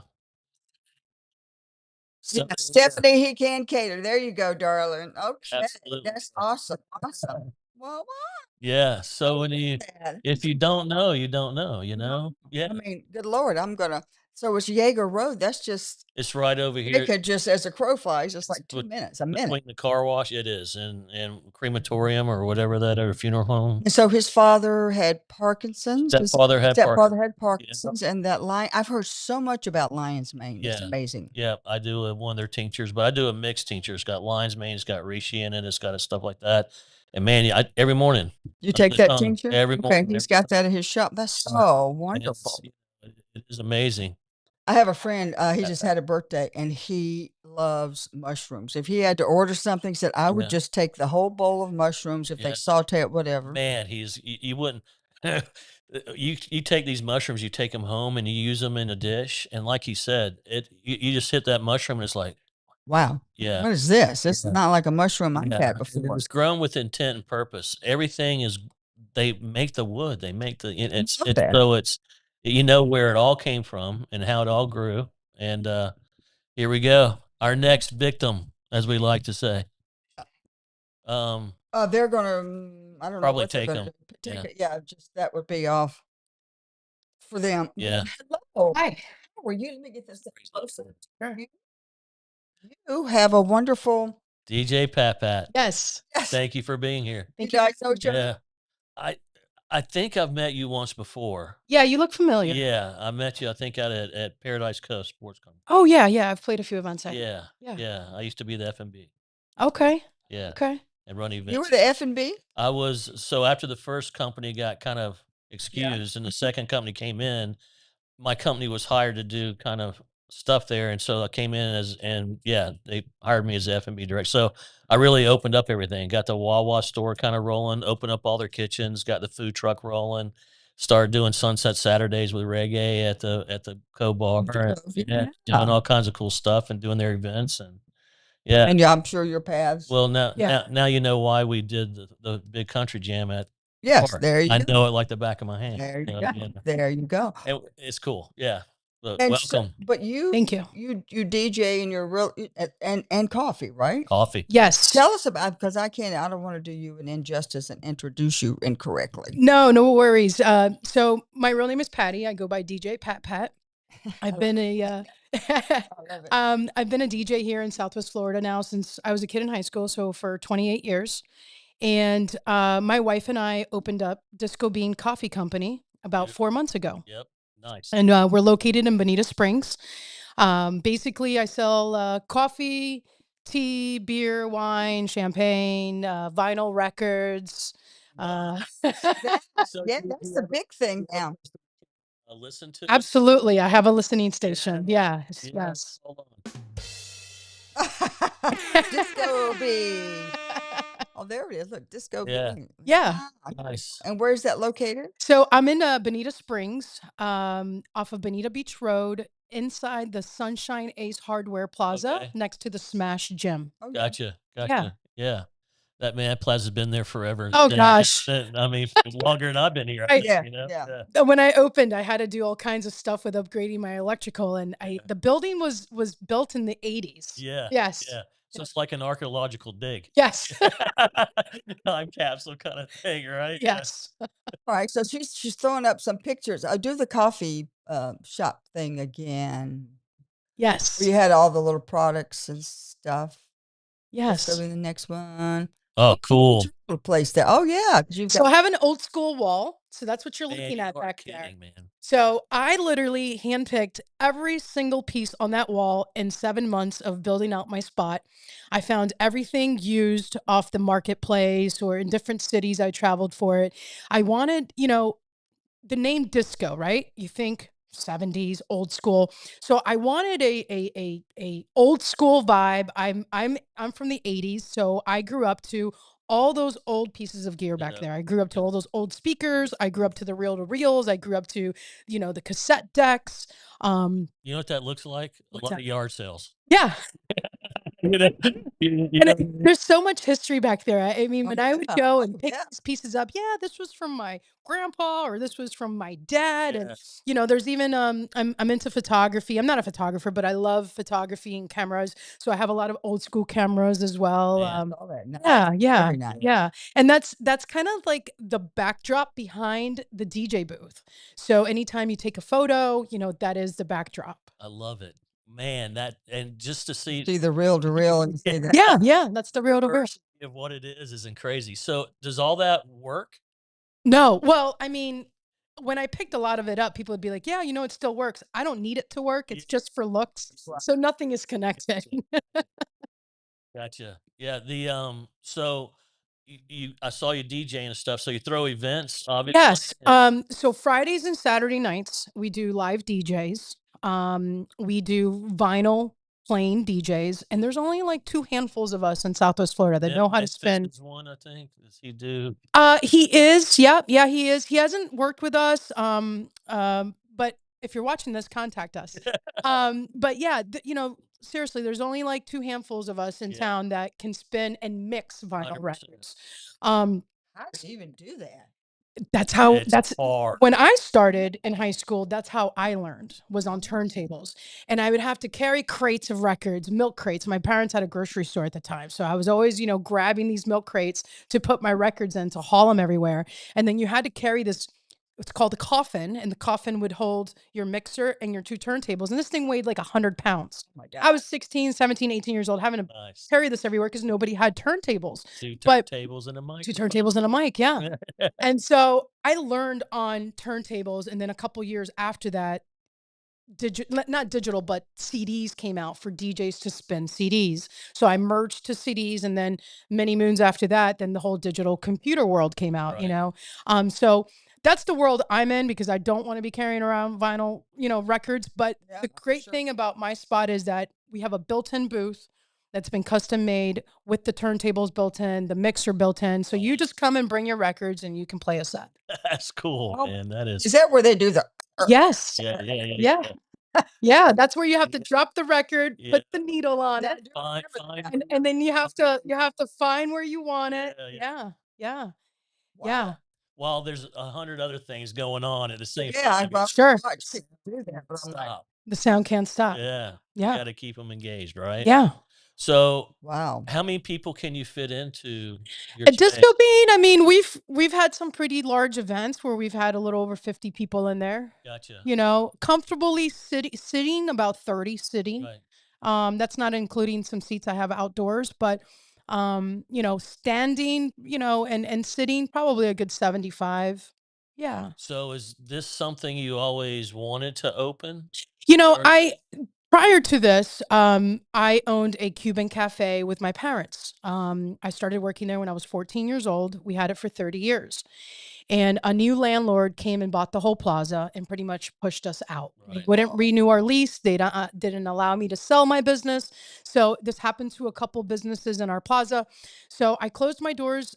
Yeah, Stephanie, he can cater. There you go, darling. Okay, Absolutely. that's awesome. Awesome. Well, Yeah. So when Dad. if you don't know, you don't know. You know. Yeah. I mean, good Lord, so it's Jaeger Road. That's just, It's right over it here. could just, as a crow flies, just like 2 But- minutes, a Between minute. the car wash, it is, and crematorium or whatever that, or funeral home. And so his father had Parkinson's. Stepfather had Parkinson's, and that lion. I've heard so much about lion's mane. It's Yeah. amazing. Yeah, I do one of their tinctures, but I do a mixed tincture. It's got lion's mane, it's got reishi in it, it's got stuff like that. And man, every morning. You take the that tongue tincture? every Okay, morning, he's every got that at his shop. That's so wonderful. It is amazing. I have a friend, he just had a birthday and he loves mushrooms. If he had to order something, he said, I would Yeah. just take the whole bowl of mushrooms if they Yeah. saute it, whatever. Man, you wouldn't. You take these mushrooms, you take them home, and you use them in a dish, and like he said, you just hit that mushroom, and it's like, Wow. yeah, What is this? This is not like a mushroom I've yeah. had before. It's grown with intent and purpose. Everything is. They make the wood. They make the. It's love that. so it's. You know where it all came from and how it all grew, and here we go. Our next victim, as we like to say. They're gonna, I don't know Probably what they're take gonna 'em. do. Take Yeah. it. Yeah, just that would be off for them. Yeah. Hello. Hi. How are you? Let me get this thing closer. You have a wonderful. DJ Pat. Yes. Yes. Thank you for being here. Thank you you. guys know each other? Yeah. I think I've met you once before. Yeah, you look familiar. Yeah, I met you, I think, out at Paradise Coast Sports Company. Oh, yeah, yeah. I've played a few events. Yeah. Yeah. Yeah. I used to be the F&B. Okay. Yeah. Okay. And run events. You were the F&B? I was, so after the first company got kind of excused and the second company came in, my company was hired to do kind of stuff there. And so I came in they hired me as the F&B director. So I really opened up everything, got the Wawa store kind of rolling, opened up all their kitchens, got the food truck rolling. started doing Sunset Saturdays with reggae at the Co Bar. Yeah, doing all kinds of cool stuff and doing their events and yeah. And I'm sure your paths. Well, now Yeah. now you know why we did the big country jam at Yes, park. there you I go. know it like the back of my hand. There you So, go. yeah. There you go. It's cool. Yeah. Look, And so, welcome. but you, Thank you. you DJ and you're real and coffee, right? Coffee. Yes. Tell us about, because I don't want to do you an injustice and introduce you incorrectly. No worries. So my real name is Patty. I go by DJ Pat. I've been a I love it. I've been a DJ here in Southwest Florida now since I was a kid in high school, so for 28 years. And my wife and I opened up Disco Bean Coffee Company about 4 months ago. Yep. Nice. And we're located in Bonita Springs. Basically, I sell coffee, tea, beer, wine, champagne, vinyl records. So Yeah, do that's you the ever- big thing now. listen to? Absolutely, I have a listening station. Yeah. Yes. Hold on. Disco Bee. Oh, there it is. Look, Disco Yeah. Bee. Yeah. Ah. Nice. And where's that located? So I'm in Bonita Springs, off of Bonita Beach Road, inside the Sunshine Ace Hardware Plaza, Okay. next to the Smash Gym. Oh, yeah. Gotcha. Yeah. That plaza's been there forever. Oh, Yeah, gosh. I mean, longer than I've been here. Right. Yeah, You know? yeah. When I opened, I had to do all kinds of stuff with upgrading my electrical, and the building was built in the 80s. Yeah. Yes. Yeah. So it's like an archaeological dig. Yes. Time capsule kind of thing, right? Yes. All right. So she's throwing up some pictures. I'll do the coffee shop thing again. Yes. Where you had all the little products and stuff. Let's Yes. go to the next one. Oh, cool. Little place there. Oh yeah, because you've So I got have an old school wall. So that's what you're Man, looking you at are back there. kidding, man. So I literally handpicked every single piece on that wall in 7 months of building out my spot. I found everything used off the marketplace or in different cities I traveled for it. I wanted, the name disco, right? You think 70s, old school. So I wanted a old school vibe. I'm from the 80s, so I grew up to all those old pieces of gear back Yeah. there. I grew up to all those old speakers. I grew up to the reel-to-reels. I grew up to, the cassette decks. You know what that looks like? A What's lot that? of yard sales. Yeah. You know? There's so much history back there. I mean, Oh, when I would yeah. go and Oh, pick yeah. these pieces up, this was from my grandpa or this was from my dad. Yeah. And there's even I'm into photography. I'm not a photographer, but I love photography and cameras. So I have a lot of old school cameras as well. Man. All that. Nice. Yeah. Very nice. Yeah. And that's kind of like the backdrop behind the DJ booth. So anytime you take a photo, that is the backdrop. I love it. Man, and just to see See the reel to reel and say that. Yeah, that's the real to real. diversity of what it is crazy. So does all that work? No. Well, I mean, when I picked a lot of it up, people would be like, yeah, it still works. I don't need it to work. It's just for looks. Right. So nothing is connected. Gotcha. Yeah. So I saw you DJing and stuff. So you throw events, obviously. Yes. So Fridays and Saturday nights, we do live DJs. We do vinyl plain DJs, and there's only like 2 handfuls of us in Southwest Florida that know how to spin. Is one, I think. Does he do? He is. Yeah, he is. He hasn't worked with us. But if you're watching this, contact us. But yeah, seriously, there's only like 2 handfuls of us in town that can spin and mix vinyl 100%. records. How do you even do that? That's how It's hard. when I started in high school, that's how I learned, was on turntables. And I would have to carry crates of records, milk crates. My parents had a grocery store at the time. So I was always, grabbing these milk crates to put my records in to haul them everywhere. And then you had to carry this, it's called a coffin, and the coffin would hold your mixer and your 2 turntables. And this thing weighed like 100 pounds. Oh my God. I was 16, 17, 18 years old having to Nice. carry this everywhere because nobody had turntables. 2 but- turntables and a mic. 2 turntables and a mic, yeah. And so I learned on turntables, and then a couple years after that, not digital, but CDs came out for DJs to spin CDs. So I merged to CDs, and then many moons after that, then the whole digital computer world came out, Right. So that's the world I'm in because I don't want to be carrying around vinyl, records. But Yeah, the great sure. thing about my spot is that we have a built-in booth. that's been custom made with the turntables built in, the mixer built in. So you just come and bring your records and you can play a set. That's cool, Oh, man. That is. Is that where they do the? Yes. Yeah, yeah, yeah. Yeah. Yeah, that's where you have to drop the record, Yeah. put the needle on it, Fine. and then you have to find where you want it. Yeah. Yeah. Wow. While there's 100 other things going on at the same Yeah, I time. Sure. watched people do that, but I'm like, Stop. The sound can't stop. Yeah. Yeah. You got to keep them engaged, right? Yeah. So, wow. how many people can you fit into your At Disco space? Bean, I mean, we've had some pretty large events where we've had a little over 50 people in there. Gotcha. You know, comfortably sitting about 30 sitting. Right. That's not including some seats I have outdoors, but you know, standing, you know, and sitting probably a good 75. Yeah. So, is this something you always wanted to open? You know, Or- prior to this, I owned a Cuban cafe with my parents. I started working there when I was 14 years old. We had it for 30 years. And a new landlord came and bought the whole plaza and pretty much pushed us out. They Right. wouldn't renew our lease. They didn't allow me to sell my business. So this happened to a couple businesses in our plaza. So I closed my doors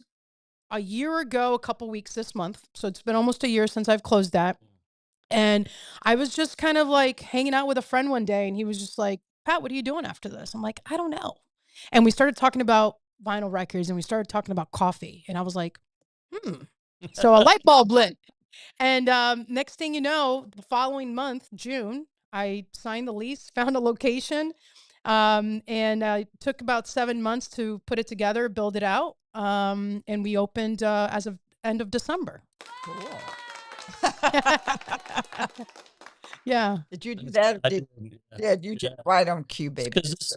a year ago, a couple weeks this month. So it's been almost a year since I've closed that. And I was just kind of like hanging out with a friend one day, and he was just like, Pat, what are you doing after this? I'm like, I don't know. And we started talking about vinyl records and we started talking about coffee. And I was like, So a light bulb lit. And next thing you know, the following month, June, I signed the lease, found a location, and took about 7 months to put it together, build it out. And we opened as of end of December. Cool. Yeah. Did you do that? I Did, did, yeah, you did yeah. right on cue, baby. Because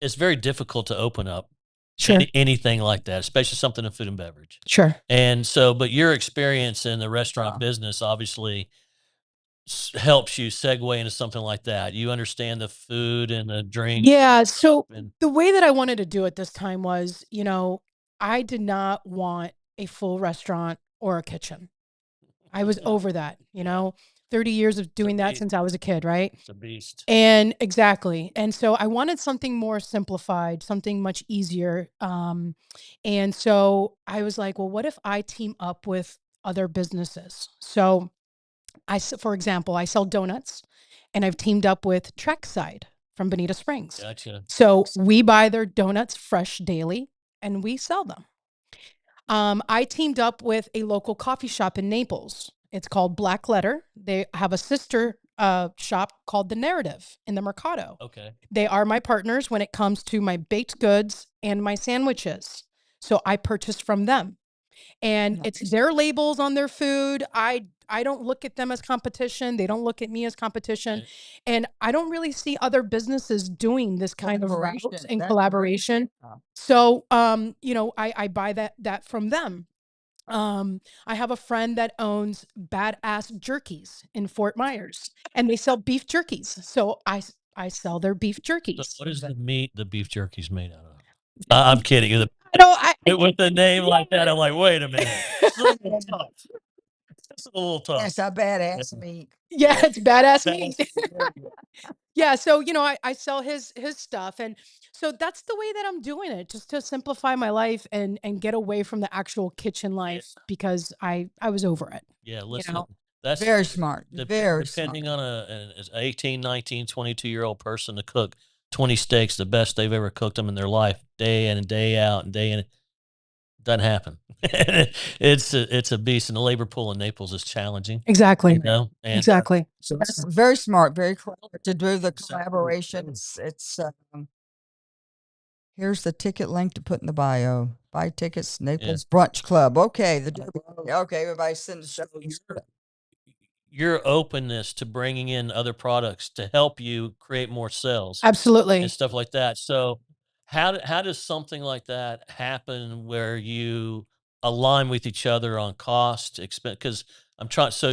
it's very difficult to open up Sure. anything like that, especially something in food and beverage. Sure. And so, but your experience in the restaurant business obviously helps you segue into something like that. You understand the food and the drink. Yeah. So And the way that I wanted to do it this time was, you know, I did not want a full restaurant or a kitchen. I was over that, you know, 30 years of doing that since I was a kid, right? it's a beast. And exactly. And so I wanted something more simplified, something much easier. And so I was like, well, what if I team up with other businesses? So for example, I sell donuts and I've teamed up with Trackside from Bonita Springs. Gotcha. So we buy their donuts fresh daily and we sell them. I teamed up with a local coffee shop in Naples. It's called Black Letter. They have a sister shop called The Narrative in the Mercado. Okay. They are my partners when it comes to my baked goods and my sandwiches. So I purchased from them. And it's their labels on their food. I don't look at them as competition. They don't look at me as competition. Right. And I don't really see other businesses doing this kind of route Collaboration. in That's collaboration. great. So, you know, I buy that from them. I have a friend that owns Badass Jerkies in Fort Myers, and they sell beef jerkies. So I sell their beef So jerkies. what is the meat the beef jerky's made out of? I'm kidding. I don't. With the name like that, I'm like, wait a minute. It's a little tough. It's a little tough. Yes, I badass meat. Yeah, it's badass meat. Badass. Yeah, so you know, I sell his stuff, and so that's the way that I'm doing it, just to simplify my life and get away from the actual kitchen life because I was over it. Yeah, listen, know, that's Very smart. Very depending smart. on an 18, 19, 22-year-old person to cook 20 steaks the best they've ever cooked them in their life, day in and day out and day in. Doesn't happen. It's a beast, and the labor pool in Naples is challenging. Exactly. You know, and Exactly. so That's very smart. Very clever to do the collaboration. It's here's the ticket link to put in the bio. Buy tickets, Naples Brunch Club. Okay, okay, everybody send us your openness to bringing in other products to help you create more sales Absolutely. and stuff like that. So how does something like that happen where you align with each other on cost, expense? Because I'm trying. So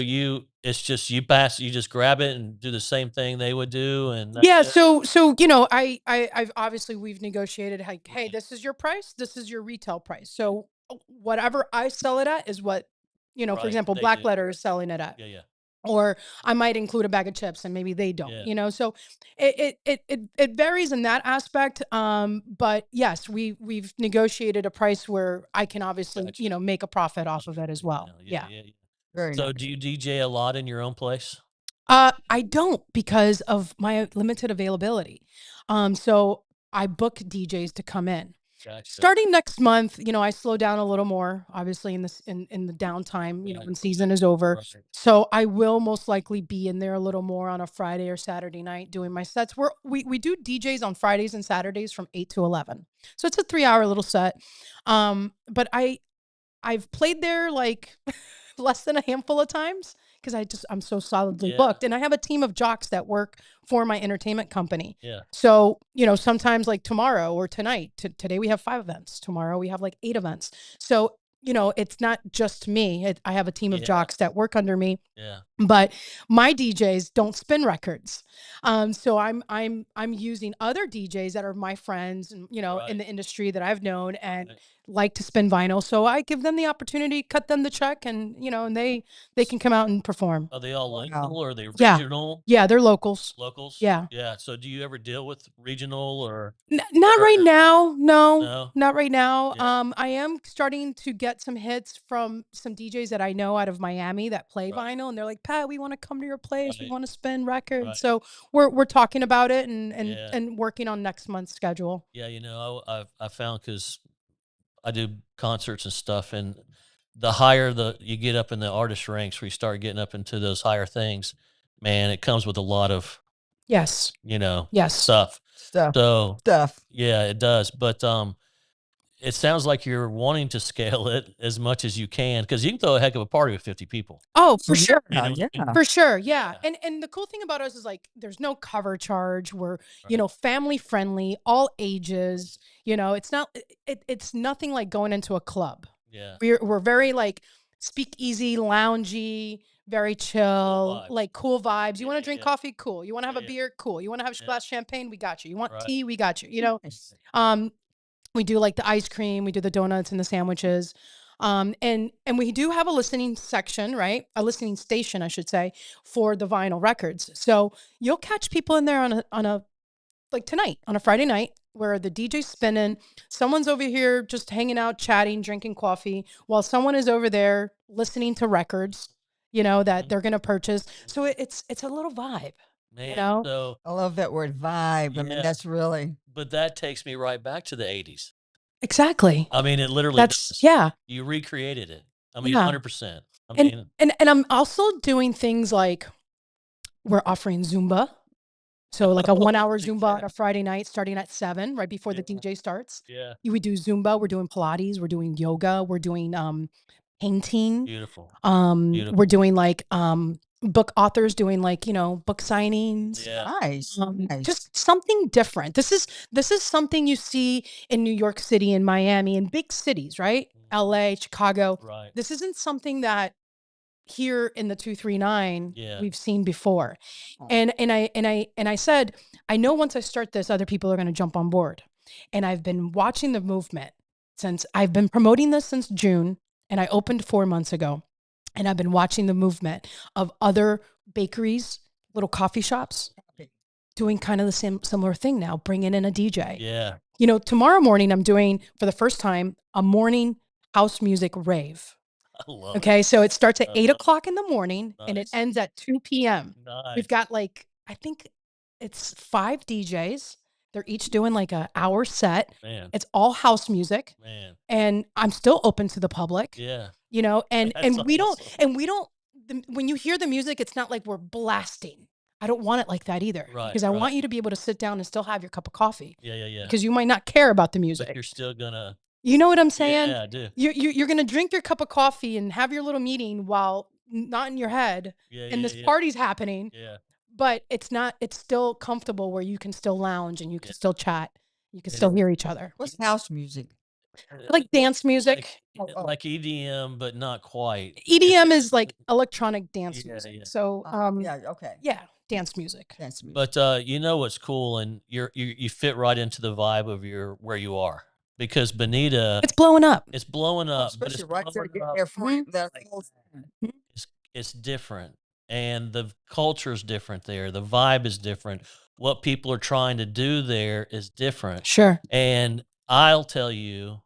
it's just you just grab it and do the same thing they would do, and that's Yeah, it? so you know, I've obviously we've negotiated like, hey, this is your price, this is your retail price. So whatever I sell it at is what, you know, for Right, example, they Black do. Letter is selling it at. Yeah, yeah. or I might include a bag of chips and maybe they don't, Yeah. you know? So it varies in that aspect. But yes, we've negotiated a price where I can obviously, Gotcha. you know, make a profit off of it as well. Yeah. Very So nice. do you DJ a lot in your own place? I don't because of my limited availability. So I book DJs to come in. Gotcha. Starting next month, you know, I slow down a little more, obviously in this in the downtime, you know, Right. when season is over. Right. So I will most likely be in there a little more on a Friday or Saturday night doing my sets. We do DJs on Fridays and Saturdays from 8 to 11. So it's a 3-hour little set. But I've played there like less than a handful of times because I'm so solidly Yeah. booked, and I have a team of jocks that work for my entertainment company. Yeah. So, you know, sometimes like tomorrow or tonight, today we have 5 events. Tomorrow we have like 8 events. So, you know, it's not just me. I have a team of Yeah. jocks that work under me. Yeah. But my DJs don't spin records. So I'm using other DJs that are my friends and, you know, in Right. the industry that I've known and Right. like to spin vinyl. So I give them the opportunity, cut them the check, and, you know, and they can come out and perform. Are they all Wow. local or are they Yeah. regional? Yeah, they're locals. Locals? Yeah. Yeah. So do you ever deal with regional or Not right or- now. No, no? not right now. Yeah. I am starting to get some hits from some DJs that I know out of Miami that play Right. vinyl, and they're like, "Pat, we want to come to your place. We Right. want to spin records." Right. So we're talking about it and Yeah. and working on next month's schedule. Yeah. You know, I found because I do concerts and stuff, and the higher you get up in the artist ranks, where you start getting up into those higher things, man, it comes with a lot of, Yes. you know, Yes. stuff. Stuff. So Stuff. yeah, it does. But it sounds like you're wanting to scale it as much as you can because you can throw a heck of a party with 50 people. Oh, for Oh, sure. You know yeah. what I mean? For sure, yeah. Yeah. And the cool thing about us is like there's no cover charge. We're, you Right. know, family friendly, all ages. You know, it's not it's nothing like going into a club. Yeah. We're very like speakeasy, loungy, very chill, vibes. like cool vibes. You Yeah, want to yeah, drink yeah. coffee? Cool. You want to have Yeah, a yeah. beer? Cool. You want to have a Yeah. glass of champagne? We got you. You want Right. tea? We got you. You know, Nice. we do like the ice cream, we do the donuts and the sandwiches. And we do have a listening section, right? A listening station, I should say, for the vinyl records. So you'll catch people in there on a like tonight on a Friday night where the DJ's spinning, someone's over here just hanging out, chatting, drinking coffee, while someone is over there listening to records, you know, that they're gonna purchase. So it's a little vibe, you Man, know? so I love that word vibe. I mean, Yeah. that's really but that takes me right back to the 80s. Exactly. I mean, it literally That's does. yeah. You recreated it. I mean, Yeah. 100%. I And mean, and I'm also doing things like we're offering Zumba. So like a 1-hour Zumba on a Friday night starting at 7, right before the Yeah. DJ starts. yeah, We do Zumba, we're doing Pilates, we're doing yoga, we're doing painting. beautiful. We're doing like book authors doing like, you know, book signings. Yeah. nice. Nice. Just something different. This is something you see in New York City and Miami and big cities, right? LA, Chicago. Right. This isn't something that here in the 239 Yeah. we've seen before. Oh. And I said, I know once I start this, other people are going to jump on board. And I've been watching the movement since I've been promoting this since June, and I opened 4 months ago. And I've been watching the movement of other bakeries, little coffee shops doing kind of the same similar thing now, bringing in a DJ. Yeah. You know, tomorrow morning I'm doing for the first time a morning house music rave. I love it. Okay, so it starts at I 8 love it. o'clock in the morning and it Nice. ends at 2 p.m. Nice. We've got like, I think it's 5 DJs. They're each doing like an hour set. Man. It's all house music. Man. And I'm still open to the public. Yeah. You know, and That's we don't awesome. when you hear the music, it's not like we're blasting. I don't want it like that either. Right, Because I right. want you to be able to sit down and still have your cup of coffee. Yeah. Yeah. Yeah. Because you might not care about the But music. you're still gonna. You know what I'm saying? Yeah, I do. You're gonna drink your cup of coffee and have your little meeting while not in your head, Yeah. and yeah, this yeah. party's happening. Yeah. But it's not. It's still comfortable where you can still lounge and you can Yeah. still chat. You can And still hear each other. What's house music? Like dance music. Like EDM, but not quite. EDM is like electronic dance Yeah, music. yeah. So Yeah. Okay. yeah, dance music. Dance music. But you know what's cool, and you fit right into the vibe of where you are because Bonita, It's blowing up. it's blowing up, but Especially it's right there, blowing getting up. there for that whole It's different. and the culture is different there. The vibe is different. What people are trying to do there is different. Sure. And I'll tell you,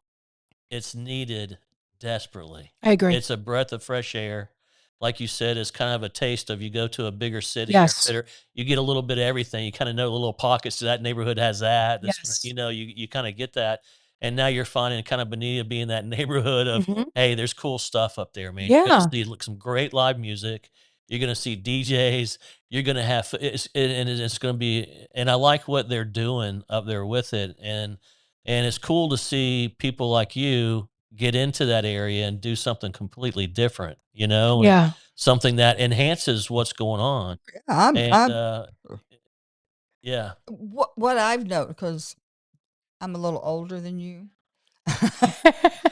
it's needed desperately. I agree. It's a breath of fresh air. Like you said, it's kind of a taste of you go to a bigger city, Yes. you get a little bit of everything. You kind of know the little pockets. That neighborhood has that. Yes. You kind of get that. And now you're finding kind of Bonita being that neighborhood of, Mhm. hey, there's cool stuff up there, man. You're Yeah. gonna see some great live music. You're gonna see DJs. You're gonna have and it's gonna be. And I like what they're doing up there with it. And it's cool to see people like you get into that area and do something completely different, and Yeah. something that enhances what's going on. I'm, And I'm yeah, what I've noticed, because I'm a little older than you.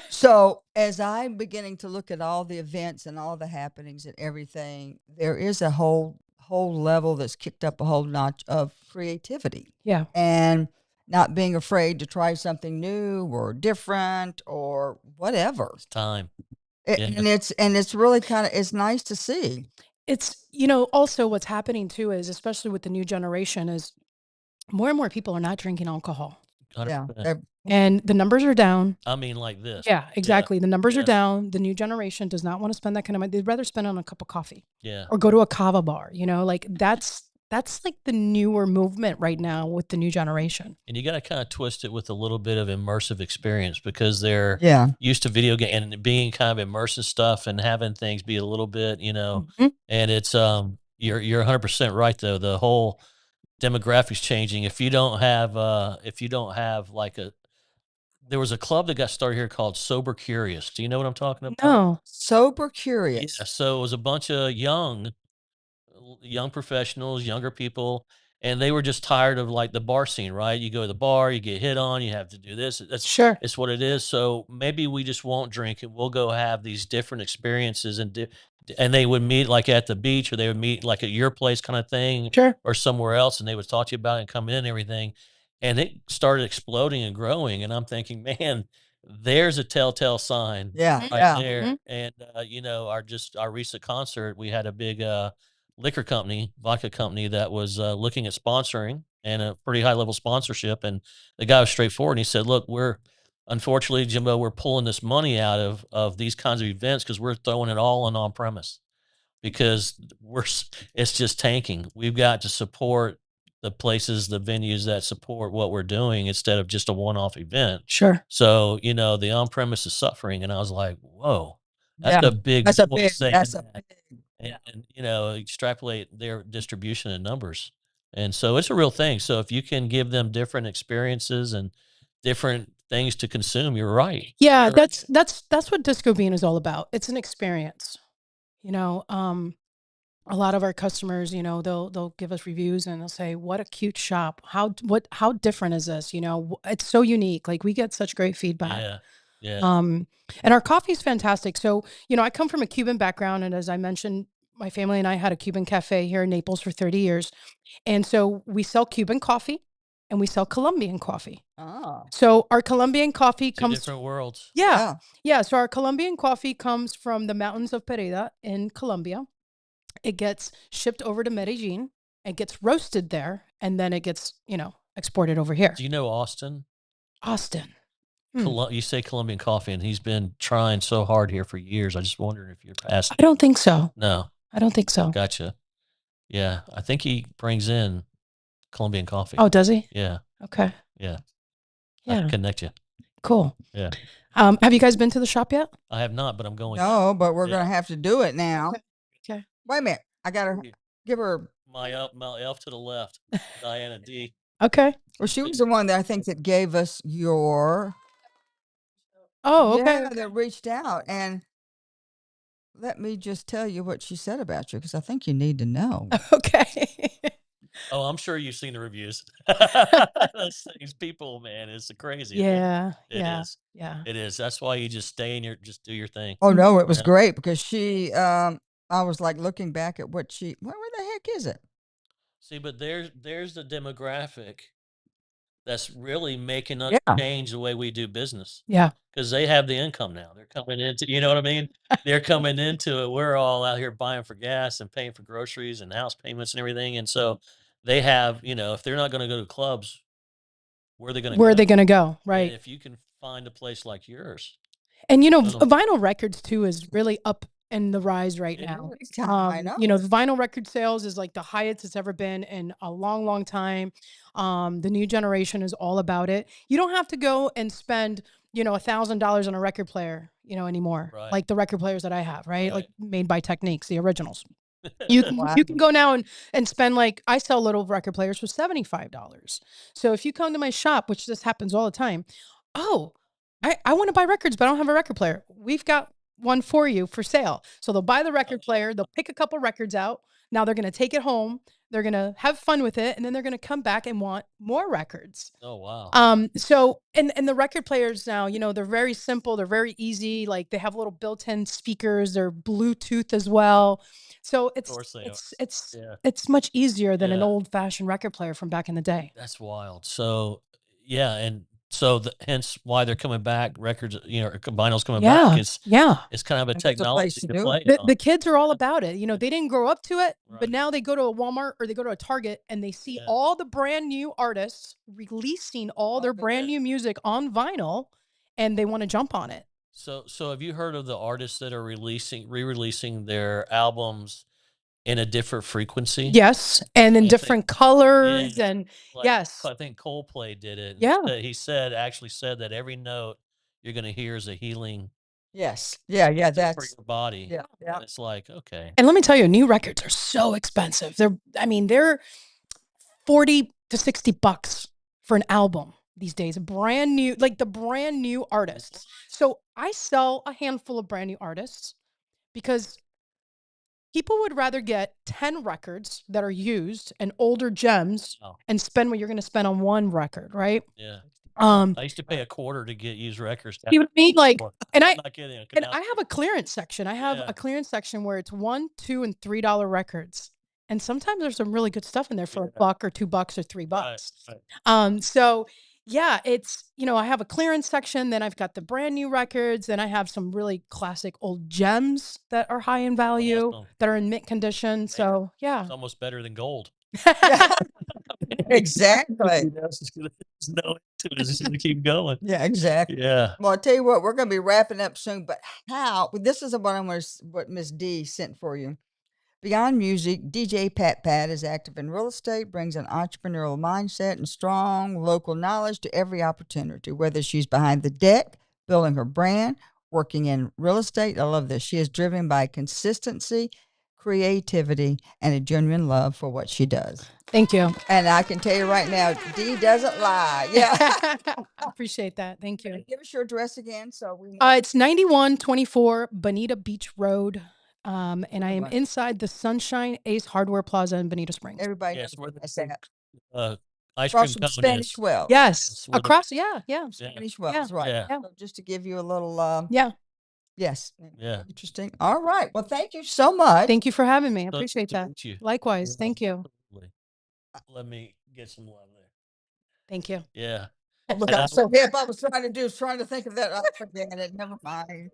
So as I'm beginning to look at all the events and all the happenings and everything, there is a whole level that's kicked up a whole notch of creativity Yeah. and not being afraid to try something new or different or whatever. it's time. Yeah. And it's really it's nice to see. It's, also what's happening too is, especially with the new generation, is more and more people are not drinking alcohol. 100%. Yeah. And the numbers are down. I mean, like this. Yeah, exactly. The numbers are Yeah. down. The new generation does not want to spend that kind of money. They'd rather spend on a cup of coffee Yeah. or go to a kava bar. Like that's like the newer movement right now with the new generation. And you got to kind of twist it with a little bit of immersive experience because they're Yeah. used to video game and being kind of immersive stuff and having things be a little bit, Mhm. and it's, you're 100% right though. The whole demographics changing. If you don't have like there was a club that got started here called Sober Curious. Do you know what I'm talking about? No. Sober Yeah. curious. So it was a bunch of young professionals, younger people, and they were just tired of like the bar scene, right? You go to the bar, you get hit on, you have to do this. Sure. It's what it is. So maybe we just won't drink and we'll go have these different experiences and they would meet like at the beach or they would meet like at your place kind of thing Sure. or somewhere else and they would talk to you about it and come in and everything. And it started exploding and growing. And I'm thinking, man, there's a telltale sign Yeah. Mhm. right Yeah. there. Mhm. And our recent concert, we had a big liquor company, vodka company that was looking at sponsoring and a pretty high level sponsorship. And the guy was straightforward. And he said, "Look, unfortunately, Jimbo, we're pulling this money out of these kinds of events because we're throwing it all on premise because it's just tanking. We've got to support the places, the venues that support what we're doing instead of just a one off event. Sure. So the on premise is suffering." And I was like, "Whoa, that's Yeah. a big That's a boy big, saying that's a that." big, And extrapolate their distribution and numbers. And so it's a real thing. So if you can give them different experiences and different things to consume, you're right. Yeah, You're right. that's what Disco Bean is all about. It's an experience. You know, um, a lot of our customers, they'll give us reviews and they'll say, "What a cute shop! How different is this? It's so unique." Like we get such great feedback. Yeah. Yeah. And our coffee is fantastic. So, I come from a Cuban background, and as I mentioned, my family and I had a Cuban cafe here in Naples for 30 years, and so we sell Cuban coffee, and we sell Colombian coffee. oh, So our Colombian coffee Two comes different worlds. yeah. yeah. Yeah, so our Colombian coffee comes from the mountains of Pereira in Colombia. It gets shipped over to Medellin, it gets roasted there, and then it gets, exported over here. Do you know Austin? Austin. You say Colombian coffee, and he's been trying so hard here for years. I just wondering if you're past. I don't think so. No, I don't think so. gotcha. Yeah, I think he brings in Colombian coffee. Oh, does he? Yeah, Okay. yeah. I Yeah. can connect you. Cool. Yeah, Have you guys been to the shop yet? I have not, but I'm going. No, but we're Yeah. going to have to do it now. Okay. Wait a minute. I got to give her. My elf to the left, Diana D. Okay. Well, she was the one that I think that gave us your. Oh, okay. Yeah, that reached out. And let me just tell you what she said about you because I think you need to know. Okay. Oh, I'm sure you've seen the reviews. Those things, people, man, it's crazy. Yeah. It Yeah. is. Yeah. It is. That's why you just just do your thing. Oh, no, it was Yeah. great because I was like looking back at what where the heck is it? See, but there's the demographic that's really making us Yeah. change the way we do business Yeah. because they have the income now. They're coming into, you know what I mean? They're coming into it. We're all out here buying for gas and paying for groceries and house payments and everything. And so they have, if they're not going to go to clubs, where are they going to Where are they go? going to go? And Right. if you can find a place like yours, And oh, vinyl records too is really up in the rise right it now. is. Big time, I know. The vinyl record sales is like the highest it's ever been in a long, long time. The new generation is all about it. You don't have to go and spend, $1,000 on a record player, anymore. Right. Like the record players that I have, right? Like Right. made by Techniques, the originals. You Wow. can go now and spend like I sell little record players for $75. So if you come to my shop, which this happens all the time, oh, I want to buy records, but I don't have a record player. We've got one for you for sale. So they'll buy the record player, they'll pick a couple records out. Now they're going to take it home, they're going to have fun with it, and then they're going to come back and want more records. Oh, wow. So and the record players now, they're very simple, they're very easy. Like they have little built-in speakers, they're Bluetooth as well. So Of course they are. Yeah. it's much easier than an Yeah. old-fashioned record player from back in the day. That's wild. So, yeah, and so hence why they're coming back. Records, vinyls coming back. Yeah. It's kind of a It's a place technology to to do play it. it The on. kids are all about it. They didn't grow up to it, but Right. now they go to a Walmart or they go to a Target and they see Yeah. all the brand new artists releasing all their brand new music on vinyl and they want to jump on it. So have you heard of the artists that are re-releasing their albums in a different frequency? Yes, and in I think- different colors Yeah. and Like, yes. I think Coldplay did it. Yeah. He actually said that every note you're going to hear is a healing Yes. Yeah. Yeah. for That's your body. yeah. Yeah. And it's like, okay. And let me tell you, new records are so expensive. They're 40 to 60 bucks for an album these days. Brand new, like the brand new artists. So I sell a handful of brand new artists because people would rather get 10 records that are used and older gems Wow. and spend what you're going to spend on one record, right? Yeah. I I used to pay a quarter to get used records. You know what I mean? Like, and I'm not kidding. I have a clearance section. I have Yeah. a clearance section where it's $1, $2, and $3 records. And sometimes there's some really good stuff in there for Yeah. $1 or $2 or $3. Right. So yeah, it's, I have a clearance section, then I've got the brand new records, then I have some really classic old gems that are high in value, Awesome. that are in mint condition. So yeah. It's almost better than gold. Exactly. It's just gonna keep going. Yeah. Exactly. Yeah. Well, I'll tell you what, we're going to be wrapping up soon, but this is what Miss D sent for you. Beyond music, DJ Pat Pat is active in real estate, brings an entrepreneurial mindset and strong local knowledge to every opportunity, whether she's behind the deck, building her brand, working in real estate. I love this. She is driven by consistency, creativity, and a genuine love for what she does. Thank you. And I can tell you right now, Dee doesn't lie. Yeah. I appreciate that. Thank you. Give us your address again. So we It's 9124 Bonita Beach Road. And I am Right. inside the Sunshine Ace Hardware Plaza in Bonita Springs. everybody Yes, knows where that's the that. ice Across cream from cone Spanish is. Well. Yes. where the- Across, yeah. Spanish Wells, right. Yeah. Yeah. So just to give you a little Yeah. yes. Yeah. Interesting. All right. Well, thank you so much. Thank you for having me. I So appreciate to that. meet you. Likewise. Yeah, Thank you. absolutely. Let me get some love there. Thank you. Yeah. Oh, look, And I'm I- so hip. I was trying to think of that. I forget it. Never mind.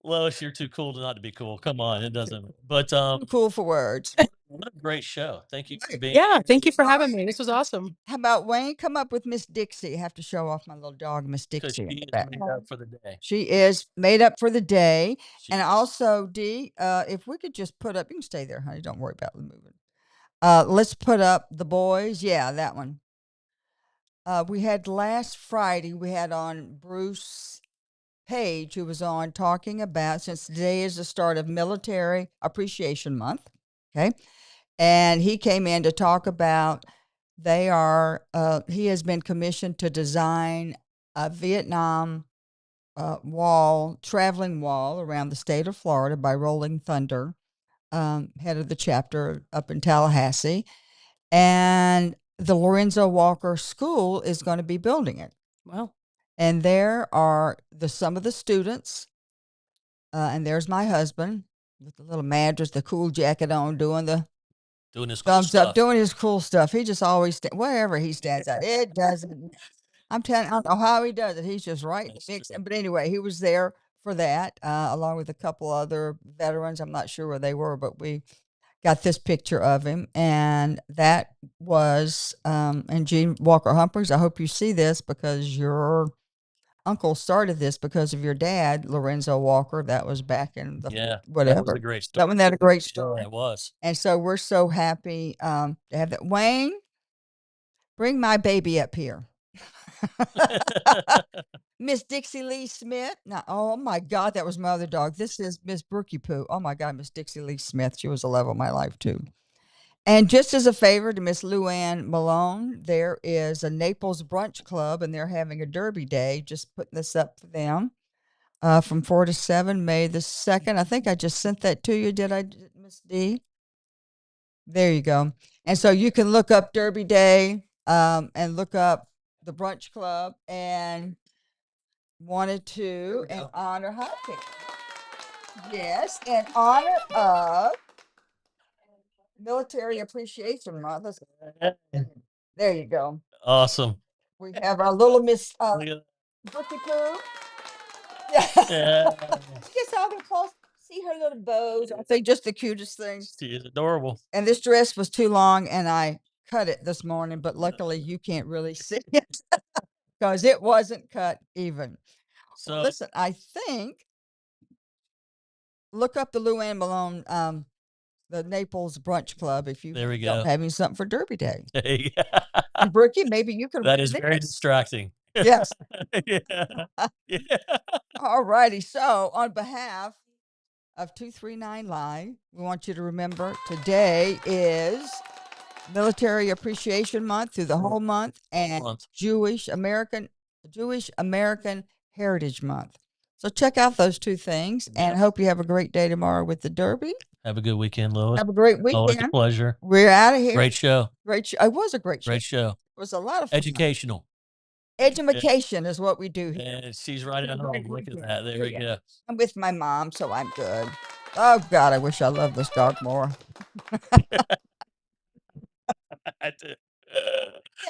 Lois, you're too cool not to be cool. Come on, it doesn't. But Too cool for words. what a great show. Thank you for being. Yeah. Thank you for having me. This was awesome. How about Wayne? Come up with Miss Dixie. I have to show off my little dog, Miss Because Dixie. she in the is back. made up for the day. She is made up for the day. She- And also, Dee, if we could just put up, you can stay there, honey. Don't worry about the moving. Let's put up the boys. Yeah, that one. We had last Friday, we had on Bruce Page, who was on talking about, since today is the start of Military Appreciation Month. Okay. And he came in to talk about he has been commissioned to design a Vietnam traveling wall around the state of Florida by Rolling Thunder, head of the chapter up in Tallahassee. And the Lorenzo Walker School is going to be building it. Well, And there are some of the students, and there's my husband with the little mattress, the cool jacket on, doing the Doing his cool Thumbs stuff. up, doing his cool stuff. He just always, wherever he stands out, it doesn't. I'm telling, I don't know how he does it. He's just right in the mix. But anyway, he was there for that, along with a couple other veterans. I'm not sure where they were, but we got this picture of him, and that was, and Gene Walker Humphreys. I hope you see this because your uncle started this because of your dad, Lorenzo Walker. That was back in the whatever. That was a great story. That one had a great story. Yeah, it was. And so we're so happy to have that. Wayne, bring my baby up here. Miss Dixie Lee Smith. Now, oh my God, that was my other dog. This is Miss Brookie Poo. Oh my God, Miss Dixie Lee Smith. She was a love of my life too. And just as a favor to Miss Luann Malone, there is a Naples Brunch Club, and they're having a Derby Day. Just putting this up for them from 4 to 7, May the 2nd. I think I just sent that to you. Did I, Miss D? There you go. And so you can look up Derby Day and look up the Brunch Club and wanted to in honor Hurricane. Yes, in honor of Military Appreciation Month. There you go. Awesome. We have our little Miss Look at Brookie Poo. that. Yeah. She gets all the close. See her little bows. I think just the cutest thing. She is adorable. And this dress was too long, and I cut it this morning, but luckily you can't really see it because it wasn't cut even. So Well, listen, I think look up the Luann Malone, the Naples Brunch Club if you there we feel go. having something for Derby Day. Hey, And Brookie, maybe you can that wear is very this. distracting. Yes. Yeah. Yeah. All righty. So, on behalf of 239 Live, we want you to remember today is Military Appreciation Month through the whole month and Jewish American Heritage Month. So check out those two things and hope you have a great day tomorrow with the Derby. Have a good weekend, Lois. Have a great Always a weekend. pleasure. We're out of here. Great show. Great show. It was a great show. Great show. It was a lot of fun. Educational. Education is what we do here. And she's right at home. Look at that. There we go. I'm with my mom, so I'm good. Oh God, I wish I loved this dog more. I do.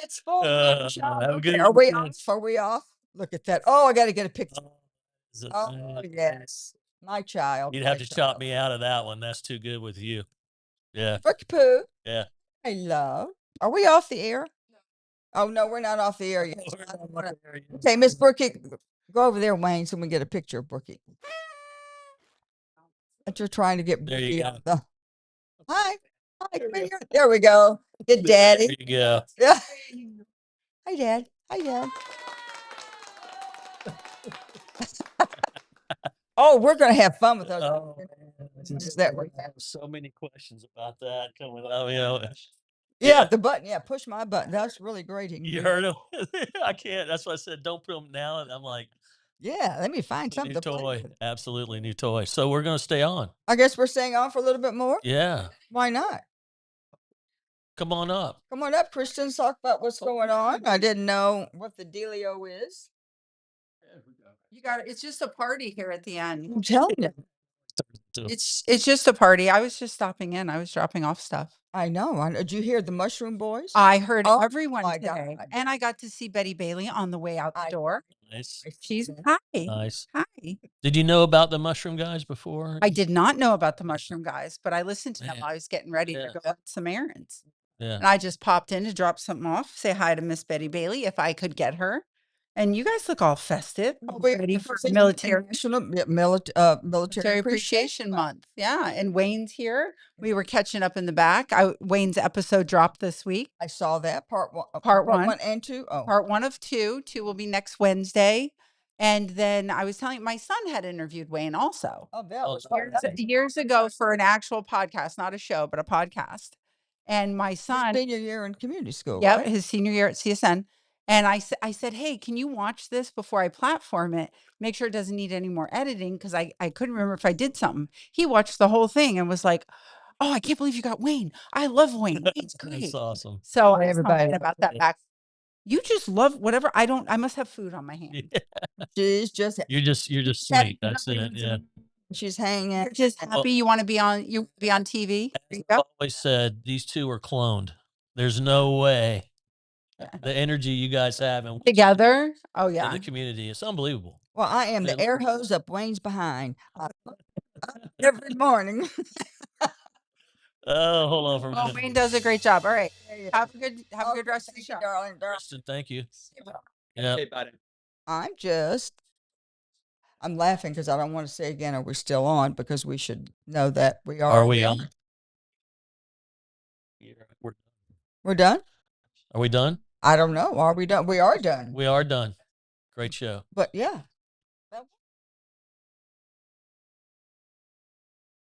It's full. Have a good Are we weekend. off? Are we off? Look at that. Oh, I got to get a picture. Oh, Oh, yes. My child. You'd have to chop me out of that one. That's too good with you. Yeah. Brookie Poo. Yeah. I love. Are we off the air? Oh, no, we're not off the air yet. Okay, Miss Brookie, go over there, Wayne, so we can get a picture of Brookie. But you're trying to get There you Brookie go. on the. Hi. Hi, come in here. There we go. Good daddy. There you go. Yeah. Hi, Dad. Hi, Dad. Oh, we're going to have fun with those. Oh, Is that what- so many questions about that coming up. You know, Yeah, the button. Yeah, push my button. That's really great. He can you do heard him. I can't. That's why I said don't put them now. And I'm like, Yeah, let me find something new to play toy. with. Absolutely new toy. So we're gonna stay on. I guess we're staying on for a little bit more. Yeah. Why not? Come on up. Come on up, Christian. Talk about what's going on. I didn't know what the dealio is. You got it. It's just a party here at the end. I'm telling you. It's just a party. I was just stopping in. I was dropping off stuff. I know. Did you hear the Mushroom Boys? I heard Oh everyone my today, God. and I got to see Betty Bailey on the way out the door. Nice. She's hi. Nice. Hi. Did you know about the mushroom guys before? I did not know about the mushroom guys, but I listened to them Man. while I was getting ready Yeah. to go out some errands. Yeah. And I just popped in to drop something off, say hi to Miss Betty Bailey if I could get her. And you guys look all festive, all ready for military Military Appreciation Month. Yeah, and Wayne's here. We were catching up in the back. Wayne's episode dropped this week. I saw that part one. Part one. And two. Oh, Part 1 of 2. 2 will be next Wednesday. And then I was telling my son had interviewed Wayne also oh, that was years ago for an actual podcast, not a show, but a podcast. And my son, senior year in community school. yeah, Right? his senior year at CSN. And I said, hey, can you watch this before I platform it? Make sure it doesn't need any more editing because I couldn't remember if I did something. He watched the whole thing and was like, oh, I can't believe you got Wayne. I love Wayne. Wayne's great. That's awesome. So Hey, I everybody. everybody about that back. You just love whatever. I must have food on my hand. Yeah. She's just You're just Happy sweet. That's it. Yeah. She's hanging. You're just happy you want to be on. You be on TV. There you I go. always said these two are cloned. There's no way. The energy you guys have and Together. Oh in yeah. the community, it's unbelievable. Well, I am the And- air hose up Wayne's behind every morning. Oh, hold on for a Well, minute. Wayne does a great job. All right. Yeah. Have a good rest of the Thank show. you, darling. Kristen, thank you. Yeah. Okay, bye. I'm laughing because I don't want to say again, are we still on? Because we should know that we are. Are we on? We're done? Are we done? I don't know. Are we done? We are done. We are done. Great show. But yeah.